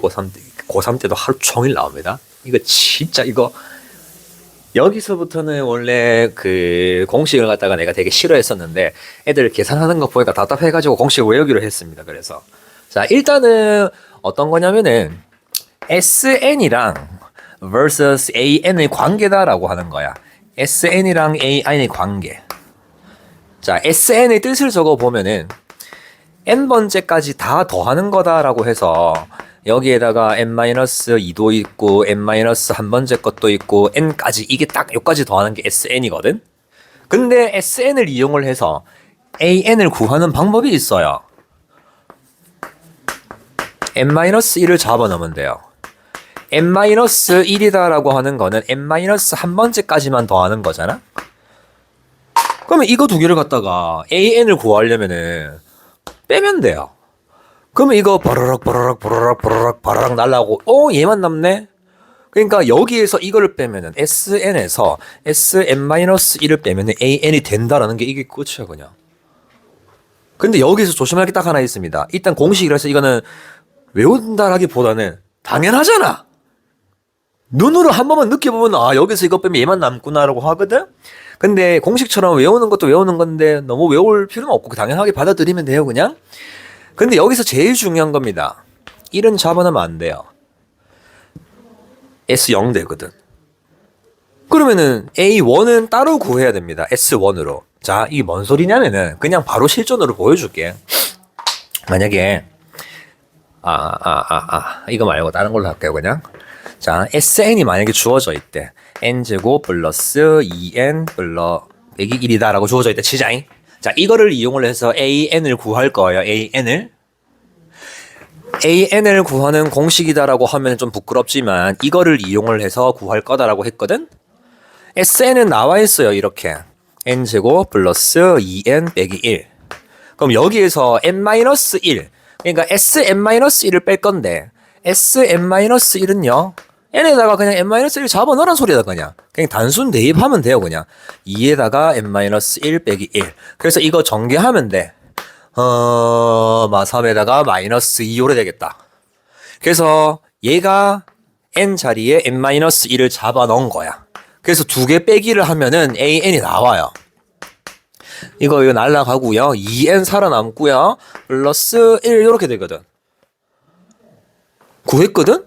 고3 때도 하루 종일 나옵니다. 이거 진짜 이거 여기서부터는 원래 그 공식을 갖다가 내가 되게 싫어했었는데 애들 계산하는 거 보니까 답답해가지고 공식 외우기로 했습니다. 그래서 자, 일단은 어떤 거냐면은 SN이랑 vs AN의 관계다라고 하는 거야. SN이랑 AN의 관계. 자, SN의 뜻을 적어 보면은 n번째까지 다 더하는 거다라고 해서 여기에다가 n-2도 있고 n-1번째 것도 있고 n까지, 이게 딱 여기까지 더하는 게 SN이거든. 근데 SN을 이용을 해서 AN을 구하는 방법이 있어요. n-1을 잡아넣으면 돼요. n-1이다라고 하는 거는 n-1번째까지만 더하는 거잖아. 그러면 이거 두 개를 갖다가 AN을 구하려면은 빼면 돼요. 그러면 이거 바라락 날라오고 얘만 남네? 그러니까 여기에서 이거를 빼면은 SN에서 SN-1을 빼면은 AN이 된다라는 게 이게 끝이야 그냥. 근데 여기서 조심할 게 딱 하나 있습니다. 일단 공식이라서 이거는 외운다라기보다는 당연하잖아. 눈으로 한 번만 느껴보면 아 여기서 이거 빼면 얘만 남구나라고 하거든? 근데 공식처럼 외우는 것도 외우는 건데 너무 외울 필요는 없고 당연하게 받아들이면 돼요 그냥. 근데 여기서 제일 중요한 겁니다. 1은 잡아놓으면 안 돼요. S0 되거든. 그러면은 A1은 따로 구해야 됩니다. S1으로. 자, 이게 뭔 소리냐면은 그냥 바로 실전으로 보여줄게. 만약에 이거 말고 다른 걸로 할게요 그냥. 자, SN이 만약에 주어져 있대. n제곱 플러스 2n 플러스 101이다 라고 주어져 있대 치자잉. 자, 이거를 이용을 해서 AN을 구할 거예요. AN을 구하는 공식이다라고 하면 좀 부끄럽지만 이거를 이용을 해서 구할 거다라고 했거든. SN은 나와 있어요. 이렇게 n제곱 플러스 2n 빼기 1. 그럼 여기에서 n-1, 그러니까 Sn-1을 뺄 건데 Sn-1은요 n에다가 그냥 n-1 잡아넣으란 소리다 그냥 단순 대입하면 돼요 그냥. 2에다가 n-1 빼기 1. 그래서 이거 전개하면 돼. 3에다가 마이너스 2 오래 되겠다. 그래서 얘가 n 자리에 n-1을 잡아넣은 거야. 그래서 두 개 빼기를 하면은 an이 나와요. 이거 날라가고요. 2n 살아남고요. 플러스 1 이렇게 되거든. 구했거든?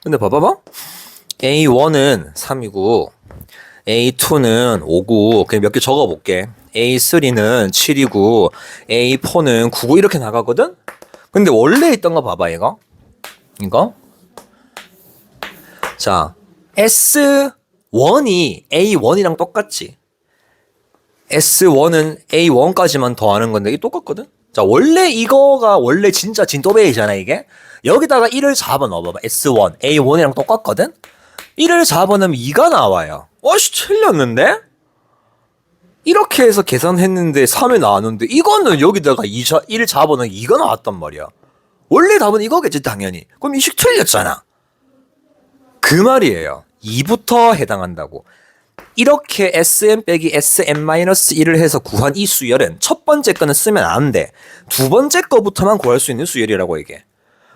근데 봐봐봐. A1은 3이고 A2는 5고 그냥 몇 개 적어볼게. A3는 7이고 A4는 9고 이렇게 나가거든? 근데 원래 있던 거 봐봐 이거. 자, S1이 A1이랑 똑같지. S1은 A1까지만 더하는 건데 이게 똑같거든? 자, 원래 이거가 원래 진짜 진또배이잖아 이게. 여기다가 1을 잡아 넣어봐봐. S1, A1이랑 똑같거든? 1을 잡아 넣으면 2가 나와요. 틀렸는데? 이렇게 해서 계산했는데 3이 나왔는데 이거는 여기다가 1 잡아 넣으면 2가 나왔단 말이야. 원래 답은 이거겠지 당연히. 그럼 이식 틀렸잖아. 그 말이에요. 2부터 해당한다고. 이렇게 Sn 빼기 Sn-1을 해서 구한 이 수열은 첫 번째 거는 쓰면 안 돼. 두 번째 거부터만 구할 수 있는 수열이라고 이게.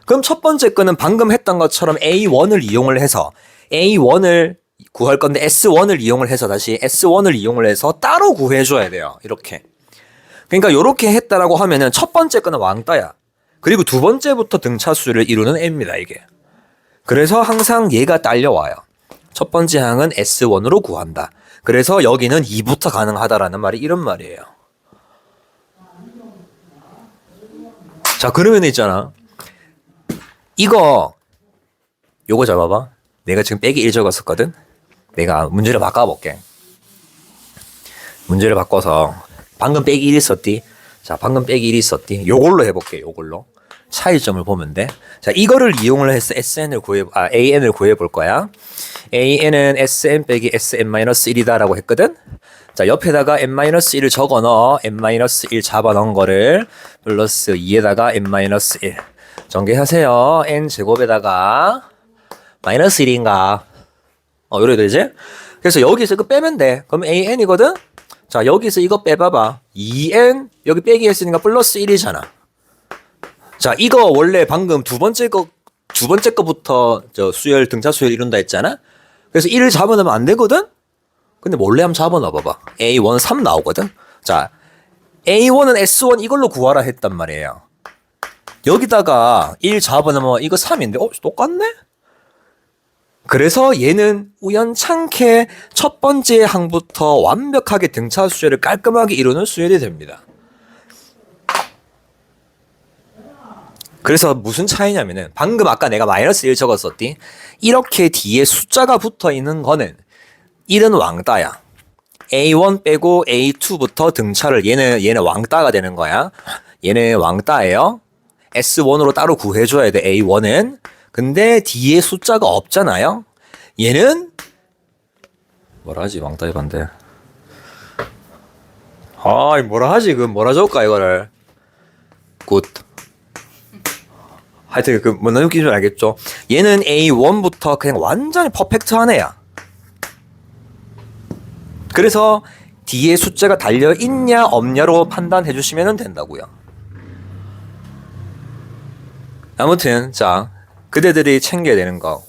그럼 첫 번째 거는 방금 했던 것처럼 A1을 이용을 해서 A1을 구할 건데 S1을 이용을 해서 다시 S1을 이용을 해서 따로 구해줘야 돼요. 이렇게. 그러니까 이렇게 했다라고 하면은 첫 번째 거는 왕따야. 그리고 두 번째부터 등차수를 이루는 N입니다. 이게. 그래서 항상 얘가 딸려와요. 첫 번째 항은 S1으로 구한다. 그래서 여기는 2부터 가능하다라는 말이 이런 말이에요. 자, 그러면 있잖아. 요거 잡아봐. 내가 지금 빼기 1 적었었거든? 내가 문제를 바꿔볼게. 문제를 바꿔서 방금 빼기 1 있었디? 자, 방금 빼기 1 있었디? 요걸로 해볼게. 요걸로. 차이점을 보면 돼. 자, 이거를 이용을 해서 AN을 구해볼 거야. AN은 SN 빼기 SN-1이다라고 했거든? 자, 옆에다가 n-1을 적어 넣어. n-1 잡아 넣은 거를 플러스 2에다가 n-1. 전개하세요. n 제곱에다가 마이너스 1인가. 요래 되지? 그래서 여기서 이거 빼면 돼. 그럼 AN이거든? 자, 여기서 이거 빼봐봐. 2n, 여기 빼기 했으니까 플러스 1이잖아. 자, 이거 원래 방금 두 번째 거부터 수열, 등차 수열 이룬다 했잖아? 그래서 1을 잡아넣으면 안 되거든? 근데 몰래 한번 잡아넣어봐봐. A1 3 나오거든? 자, A1은 S1 이걸로 구하라 했단 말이에요. 여기다가 1 잡아넣으면 이거 3인데, 똑같네? 그래서 얘는 우연찮게 첫 번째 항부터 완벽하게 등차 수열을 깔끔하게 이루는 수열이 됩니다. 그래서 무슨 차이냐면은 방금 아까 내가 마이너스 1 적었었디? 이렇게 뒤에 숫자가 붙어 있는 거는 1은 왕따야. A1 빼고 A2부터 등차를 얘는 왕따가 되는 거야. 얘는 왕따예요. S1으로 따로 구해줘야 돼. A1은. 근데 뒤에 숫자가 없잖아요. 얘는 뭐라 하지? 왕따의 반대. 뭐라 하지? 뭐라 적을까 이거를. 굿. 하여튼 뭔 느낌인지 알겠죠? 얘는 A1부터 그냥 완전히 퍼펙트한 애야. 그래서 뒤에 숫자가 달려있냐 없냐로 판단해 주시면 된다고요. 아무튼 자, 그대들이 챙겨야 되는 거,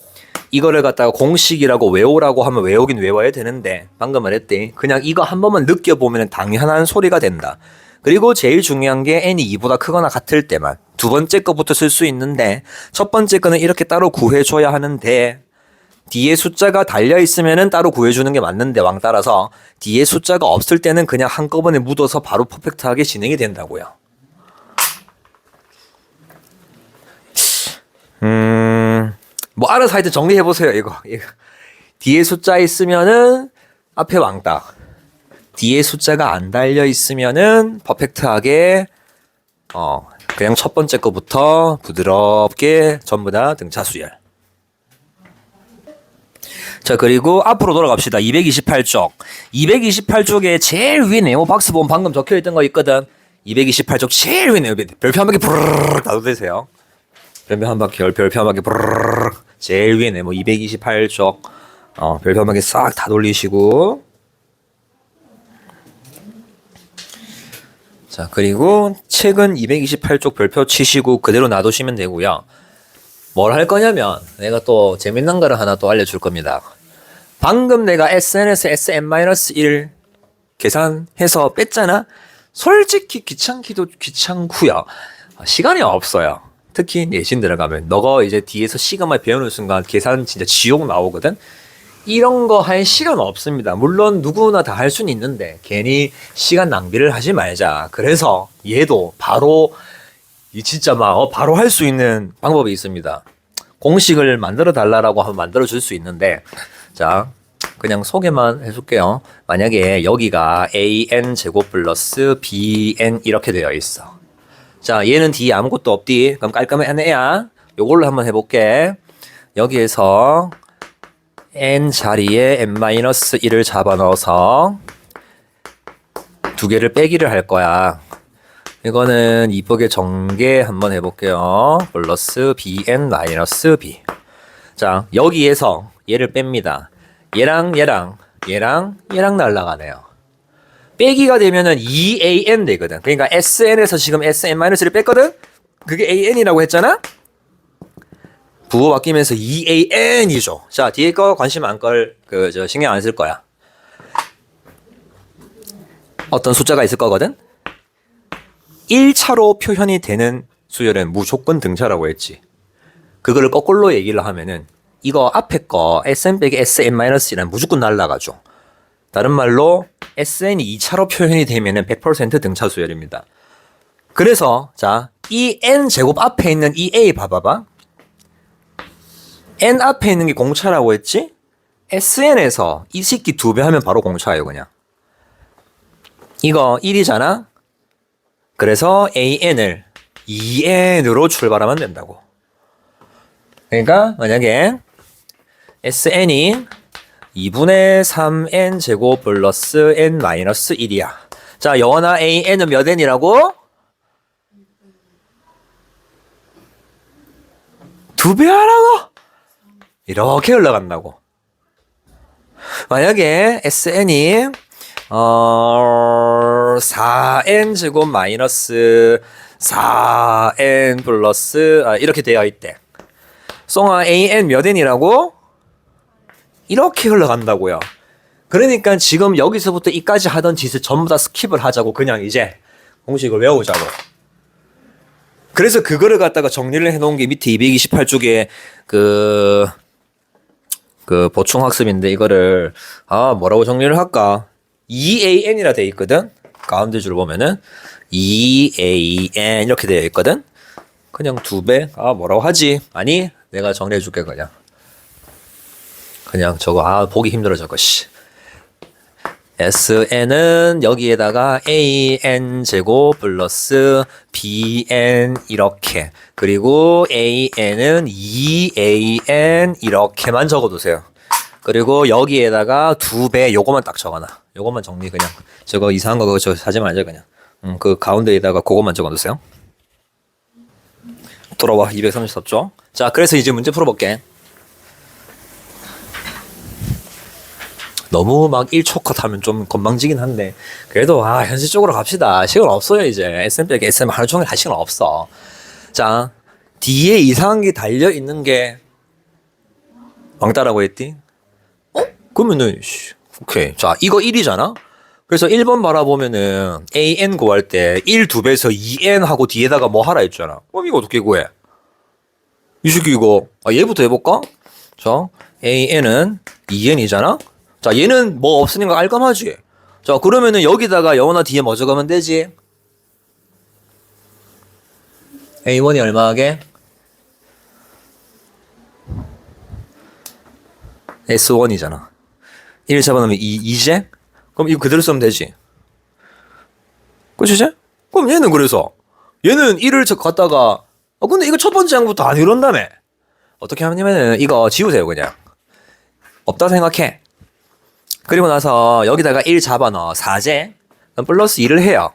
이거를 갖다가 공식이라고 외우라고 하면 외우긴 외워야 되는데 방금 말했대, 그냥 이거 한 번만 느껴보면 당연한 소리가 된다. 그리고 제일 중요한 게 n이 2보다 크거나 같을 때만 두 번째 거부터 쓸 수 있는데 첫 번째 거는 이렇게 따로 구해줘야 하는데 뒤에 숫자가 달려있으면 따로 구해주는 게 맞는데 왕따라서 뒤에 숫자가 없을 때는 그냥 한꺼번에 묻어서 바로 퍼펙트하게 진행이 된다고요. 뭐 알아서 하여튼 정리해보세요. 이거. 뒤에 숫자 있으면은 앞에 왕따, 뒤에 숫자가 안 달려있으면은 퍼펙트하게 그냥 첫 번째 거부터 부드럽게 전부 다 등차 수열. 자, 그리고 앞으로 돌아갑시다. 228쪽. 228쪽에 제일 위에 네모 박스 보면 방금 적혀있던 거 있거든. 228쪽 제일 위에 네모, 별표 한 바퀴 부르르르 다 돌리세요. 별표 한 바퀴, 별표 한 바퀴 부르르르. 제일 위에 네모 228쪽. 별표 한 바퀴 싹 다 돌리시고. 자, 그리고 책은 228쪽 별표 치시고 그대로 놔두시면 되고요. 뭘 할 거냐면 내가 또 재밌는 거를 하나 또 알려줄 겁니다. 방금 내가 SN에서 SN-1 계산해서 뺐잖아? 솔직히 귀찮기도 귀찮고요. 시간이 없어요. 특히 내신 들어가면 너가 이제 뒤에서 시간만 배우는 순간 계산 진짜 지옥 나오거든. 이런 거 할 시간 없습니다. 물론 누구나 다 할 수는 있는데 괜히 시간 낭비를 하지 말자. 그래서 얘도 바로 진짜 막 바로 할 수 있는 방법이 있습니다. 공식을 만들어 달라고 하면 만들어 줄 수 있는데, 자, 그냥 소개만 해줄게요. 만약에 여기가 an 제곱 플러스 bn 이렇게 되어 있어. 자, 얘는 뒤에 아무것도 없디. 그럼 깔끔한 애야. 요걸로 한번 해볼게. 여기에서 n 자리에 n-1을 잡아 넣어서 두 개를 빼기를 할 거야. 이거는 이쁘게 전개 한번 해볼게요. 플러스 bn 마이너스 b. 자, 여기에서 얘를 뺍니다. 얘랑 날라가네요. 빼기가 되면은 2an 되거든. 그러니까 sn에서 지금 sn-를 뺐거든? 그게 an이라고 했잖아? 부호 바뀌면서 2an이죠. 자, 뒤에 거 관심 안 신경 안 쓸 거야. 어떤 숫자가 있을 거거든? 1차로 표현이 되는 수열은 무조건 등차라고 했지. 그거를 거꾸로 얘기를 하면은 이거 앞에 거 sn 빼기 sn-이란 무조건 날라가죠. 다른 말로 sn이 2차로 표현이 되면은 100% 등차 수열입니다. 그래서 자, 이 n 제곱 앞에 있는 이 a 봐봐봐. n 앞에 있는 게 공차라고 했지? sn에서 이 새끼 2배 하면 바로 공차예요, 그냥. 이거 1이잖아. 그래서 AN을 2N으로 출발하면 된다고. 그러니까 만약에 SN이 2분의 3N 제곱 플러스 N 마이너스 1이야. 자, 영원아 AN은 몇 N이라고? 2배 하라고? 이렇게 흘러간다고. 만약에 SN이 4N 제곱 마이너스 4N 플러스 이렇게 되어 있대. 송아 AN 몇 N이라고? 이렇게 흘러간다고요. 그러니까 지금 여기서부터 이까지 하던 짓을 전부 다 스킵을 하자고. 그냥 이제 공식을 외우자고. 그래서 그거를 갖다가 정리를 해놓은 게 밑에 228쪽에 그 보충 학습인데, 이거를 뭐라고 정리를 할까? 2AN이라 되어 있거든. 가운데 줄 보면은 2AN 이렇게 되어 있거든. 그냥 2배 뭐라고 하지? 아니, 내가 정리해 줄게. 그냥 저거 보기 힘들어 저거. SN은 여기에다가 AN 제곱 플러스 BN 이렇게, 그리고 AN은 2AN 이렇게만 적어두세요. 그리고 여기에다가 2배 요거만 딱 적어놔. 요거만 정리. 그냥 저거 이상한 거 그거 저 하지 말자. 그냥 그 가운데에다가 그거만 적어두세요. 돌아와. 233쪽. 자, 그래서 이제 문제 풀어볼게. 너무 막 1초 컷 하면 좀 건방지긴 한데, 그래도 현실적으로 갑시다. 시간 없어요. 이제 SM 빼기 SM 하루 종일 할 시간 없어. 자, 뒤에 이상한 게 달려 있는 게 왕따라고 했디? 그러면은 오케이. 자, 이거 1이잖아. 그래서 1번 바라보면은 AN 구할 때 1 2배에서 2N 하고 뒤에다가 뭐 하라 했잖아. 그럼 이거 어떻게 구해? 이 새끼 이거 얘부터 해볼까? 자, AN은 2N이잖아. 자, 얘는 뭐 없으니까 깔끔하지. 자, 그러면은 여기다가 영원아 뒤에 뭐 적으면 되지? A1이 얼마하게? S1이잖아. 1 잡아놓으면 2제? 그럼 이거 그대로 쓰면 되지. 그치? 그럼 얘는 그래서 얘는 1을 갖다가 근데 이거 첫 번째 항부터 안 이런다며. 어떻게 하냐면은 이거 지우세요. 그냥 없다 생각해. 그리고 나서 여기다가 1 잡아넣어. 4제. 그럼 플러스 2를 해요.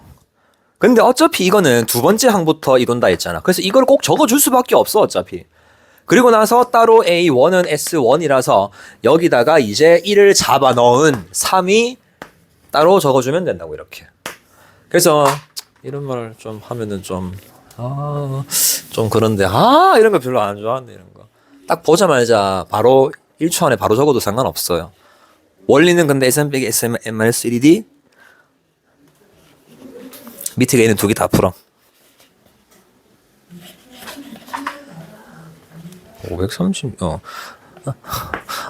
근데 어차피 이거는 두 번째 항부터 이룬다 했잖아. 그래서 이걸 꼭 적어줄 수밖에 없어 어차피. 그리고 나서 따로 A1은 S1이라서 여기다가 이제 1을 잡아넣은 3이 따로 적어주면 된다고. 이렇게. 그래서 이런 말 좀 하면은 좀 그런데 이런 거 별로 안 좋아하는데. 이런 거 딱 보자마자 바로 1초 안에 바로 적어도 상관없어요. 원리는 근데 SM 빼기 SM M-1D 밑에 있는 두 개 다 풀어. 530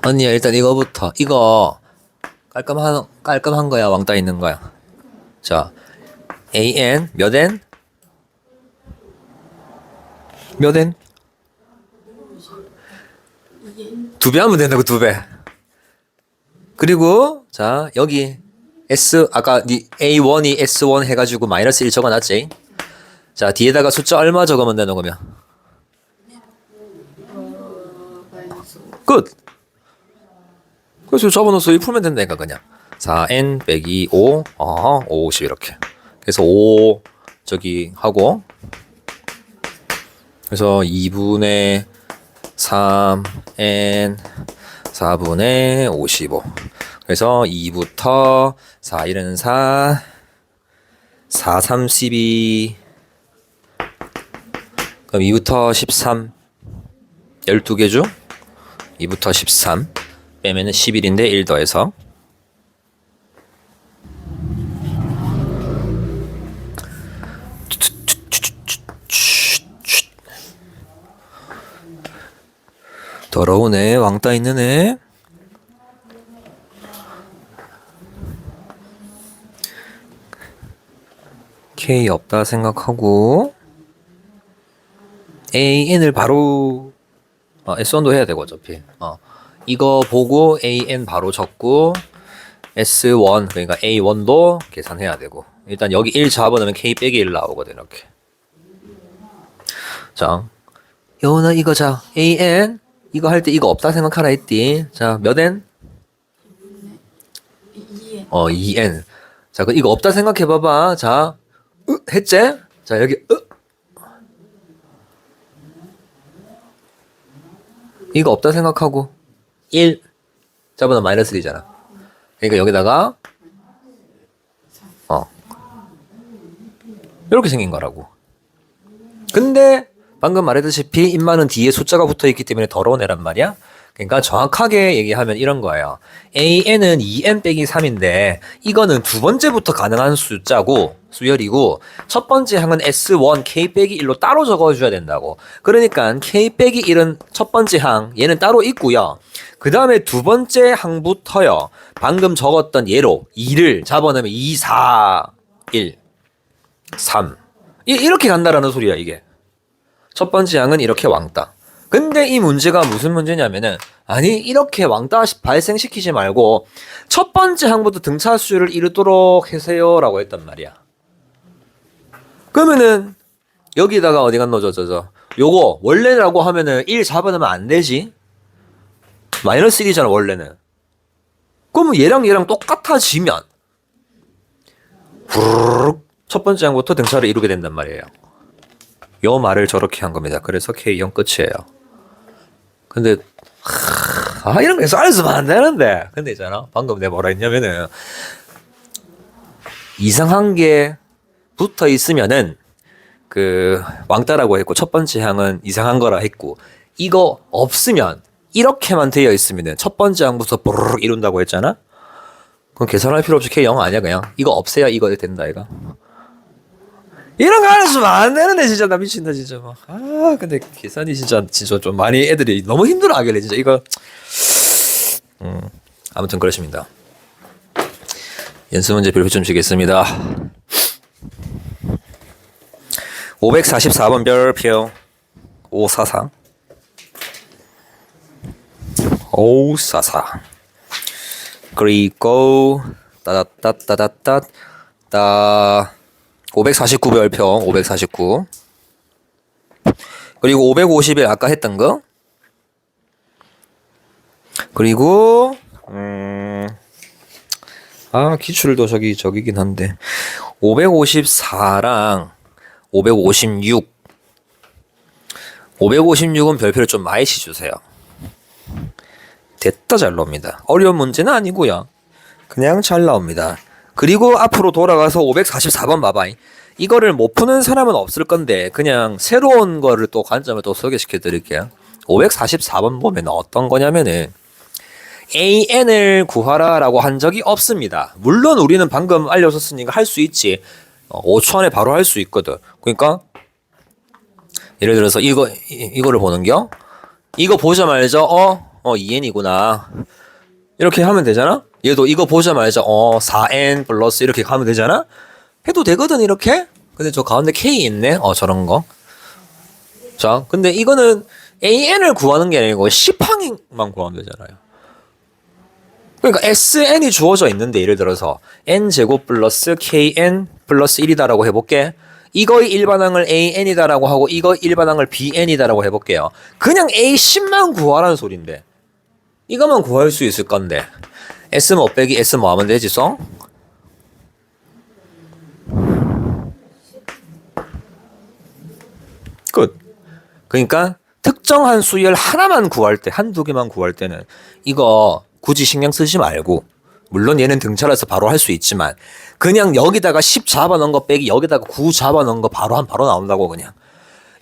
언니야, 일단 이거부터. 이거 깔끔한 거야, 왕따 있는 거야. 자, AN 몇 N? 몇 N? 2배 하면 된다고. 2배. 그리고 자, 여기 아까 A1이 S1 해가지고 마이너스 1 적어놨지. 자, 뒤에다가 숫자 얼마 적으면 되는 거면? 끝. 그래서 접어넣어서 이 풀면 된다니까. 그냥 4n 빼기 5 50 이렇게. 그래서 5 저기 하고, 그래서 2분의 3n 4분의 55. 그래서 2부터 4, 1은 4, 4, 32. 그럼 2부터 13. 12개죠? 2부터 13. 빼면은 11인데 1 더해서. 더러우네. 왕따 있는 애. K 없다 생각하고 AN을 바로 S1도 해야 되고 어차피 이거 보고 AN 바로 적고 S1 그러니까 A1도 계산해야 되고 일단 여기 1 잡아놓으면 K 빼기 1 나오거든 이렇게. 자, 여운아 이거 자 AN 이거 할 때 이거 없다 생각하라 했디. 자, 몇 N? 2에 2N. 자, 그 이거 없다 생각해 봐봐. 자, 했지? 자, 여기 이거 없다 생각하고 1 잡아놓으면 마이너스 1이잖아. 그러니까 여기다가 이렇게 생긴 거라고. 근데 방금 말했다시피 인마는 뒤에 숫자가 붙어 있기 때문에 더러운 애란 말이야. 그러니까 정확하게 얘기하면 이런 거예요. AN은 2N 빼기 3인데 이거는 두 번째부터 가능한 숫자고 수열이고 첫 번째 항은 S1 K 빼기 1로 따로 적어줘야 된다고. 그러니까 K 빼기 1은 첫 번째 항 얘는 따로 있고요. 그 다음에 두 번째 항부터요. 방금 적었던 얘로 2를 잡아내면 2, 4, 1, 3 이렇게 간다라는 소리야 이게. 첫 번째 항은 이렇게 왕따. 근데 이 문제가 무슨 문제냐면은 아니 이렇게 왕따 발생시키지 말고 첫 번째 항부터 등차 수를 이루도록 하세요라고 했단 말이야. 그러면은 여기다가 어디 갔노 저 요거 원래라고 하면은 1 잡아내면 안 되지. 마이너스 1이잖아 원래는. 그러면 얘랑 똑같아지면 부르륵 첫 번째 항부터 등차를 이루게 된단 말이에요. 요 말을 저렇게 한 겁니다. 그래서 K0 끝이에요. 근데 이런 거 쌀수면 안 되는데. 근데 있잖아. 방금 내가 뭐라 했냐면은 이상한 게 붙어 있으면은 그 왕따라고 했고 첫 번째 항은 이상한 거라 했고 이거 없으면 이렇게만 되어 있으면은 첫 번째 항부터 보르륵 이룬다고 했잖아. 그럼 계산할 필요 없이 K0 아니야 그냥. 이거 없애야 이거 된다 이거. 이런 거 알았으면 안 되는데 진짜 나 미친다 진짜 막. 근데 계산이 진짜 좀 많이 애들이 너무 힘들어하길래 진짜 이거. 아무튼 그렇습니다. 연습 문제 별표 좀 주겠습니다. 544번 별표 544 544 그리고 따 549 별표 549 그리고 551 아까 했던 거 그리고 기출도 저기긴 한데 554랑 556 556은 별표를 좀 많이 주세요. 됐다 잘 나옵니다. 어려운 문제는 아니고요. 그냥 잘 나옵니다. 그리고 앞으로 돌아가서 544번 봐봐. 이거를 못 푸는 사람은 없을 건데 그냥 새로운 거를 또 관점을 또 소개시켜 드릴게요. 544번 보면 어떤 거냐면은 AN을 구하라 라고 한 적이 없습니다. 물론 우리는 방금 알려줬으니까 할 수 있지. 5초 안에 바로 할 수 있거든. 그러니까 예를 들어서 이거를 보는겨. 이거 보자마자 2N이구나 이렇게 하면 되잖아. 얘도 이거 보자마자 4N 플러스 이렇게 가면 되잖아. 해도 되거든 이렇게. 근데 저 가운데 K 있네. 저런 거. 자, 근데 이거는 AN을 구하는 게 아니고 10항만 구하면 되잖아요. 그러니까 SN이 주어져 있는데 예를 들어서 N제곱 플러스 KN 플러스 1이다라고 해볼게. 이거의 일반항을 AN이다라고 하고 이거 일반항을 BN이다라고 해볼게요. 그냥 A10만 구하라는 소린데 이거만 구할 수 있을 건데 S 뭐 빼기 S 뭐 하면 되지 써? 끝. 그러니까 특정한 수열 하나만 구할 때 한두 개만 구할 때는 이거 굳이 신경 쓰지 말고 물론 얘는 등차라서 바로 할 수 있지만 그냥 여기다가 10 잡아놓은 거 빼기 여기다가 9 잡아놓은 거 바로 나온다고 그냥.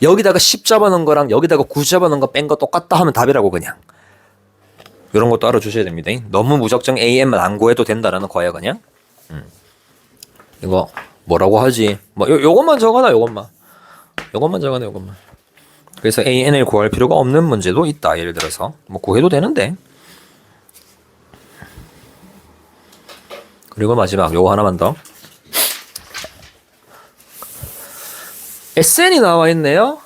여기다가 10 잡아놓은 거랑 여기다가 9 잡아놓은 거 뺀 거 똑같다 하면 답이라고 그냥. 이런 것도 알아주셔야 됩니다. 너무 무작정 AM만 안 구해도 된다라는 거예요 그냥. 이거 뭐라고 하지? 뭐 요것만 적어놔 요것만 적어놔 요것만. 그래서 AN을 구할 필요가 없는 문제도 있다. 예를 들어서 뭐 구해도 되는데. 그리고 마지막 요거 하나만 더. SN이 나와 있네요.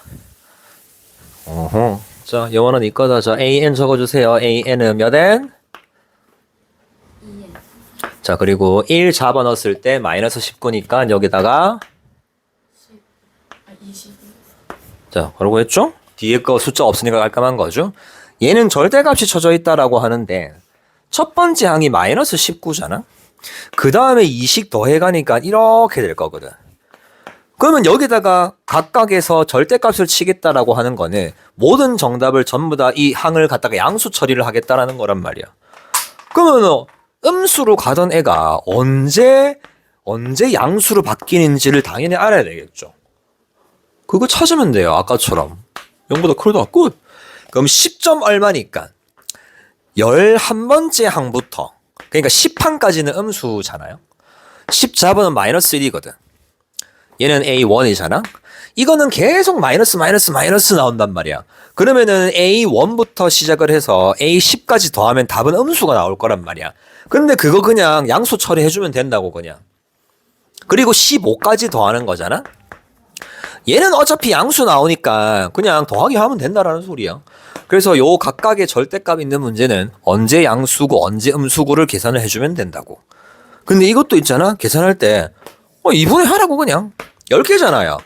자, 영어는 이거다. 자, AN 적어주세요. AN은 몇 N? 2N 자, 그리고 1 잡아넣었을 때 마이너스 19니까 여기다가 20. 자, 그러고 했죠? 뒤에 거 숫자 없으니까 깔끔한 거죠. 얘는 절대값이 쳐져 있다라고 하는데 첫 번째 항이 마이너스 19잖아. 그 다음에 2씩 더해가니까 이렇게 될 거거든. 그러면 여기다가 각각에서 절대값을 치겠다라고 하는 거는 모든 정답을 전부 다 이 항을 갖다가 양수 처리를 하겠다라는 거란 말이야. 그러면 음수로 가던 애가 언제 양수로 바뀌는지를 당연히 알아야 되겠죠. 그거 찾으면 돼요. 아까처럼. 0보다 크다. 끝. 그럼 10점 얼마니까 11번째 항부터, 그러니까 10항까지는 음수잖아요. 10잡으면 마이너스 1이거든. 얘는 A1이잖아. 이거는 계속 마이너스 나온단 말이야. 그러면은 A1부터 시작을 해서 A10까지 더하면 답은 음수가 나올 거란 말이야. 근데 그거 그냥 양수 처리해주면 된다고 그냥. 그리고 15까지 더하는 거잖아. 얘는 어차피 양수 나오니까 그냥 더하기 하면 된다라는 소리야. 그래서 요 각각의 절대값 있는 문제는 언제 양수고 언제 음수고를 계산을 해주면 된다고. 근데 이것도 있잖아. 계산할 때 2분의 하라고 그냥 10개잖아요.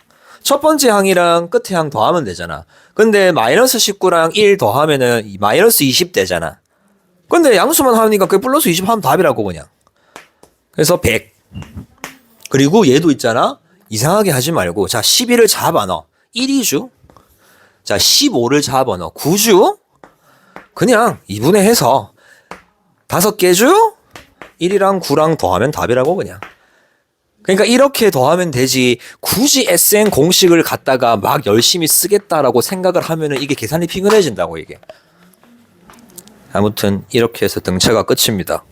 첫 번째 항이랑 끝에 항 더하면 되잖아. 근데 마이너스 19랑 1 더하면은 마이너스 20 되잖아. 근데 양수만 하니까 그게 플러스 20 하면 답이라고 그냥. 그래서 100. 그리고 얘도 있잖아. 이상하게 하지 말고 자 11을 잡아넣어. 1이죠. 자 15를 잡아넣어. 9주. 그냥 2분의 해서 5개주. 1이랑 9랑 더하면 답이라고 그냥. 그러니까 이렇게 더하면 되지 굳이 SN 공식을 갖다가 막 열심히 쓰겠다라고 생각을 하면은 이게 계산이 피곤해진다고 이게. 아무튼 이렇게 해서 등차가 끝입니다.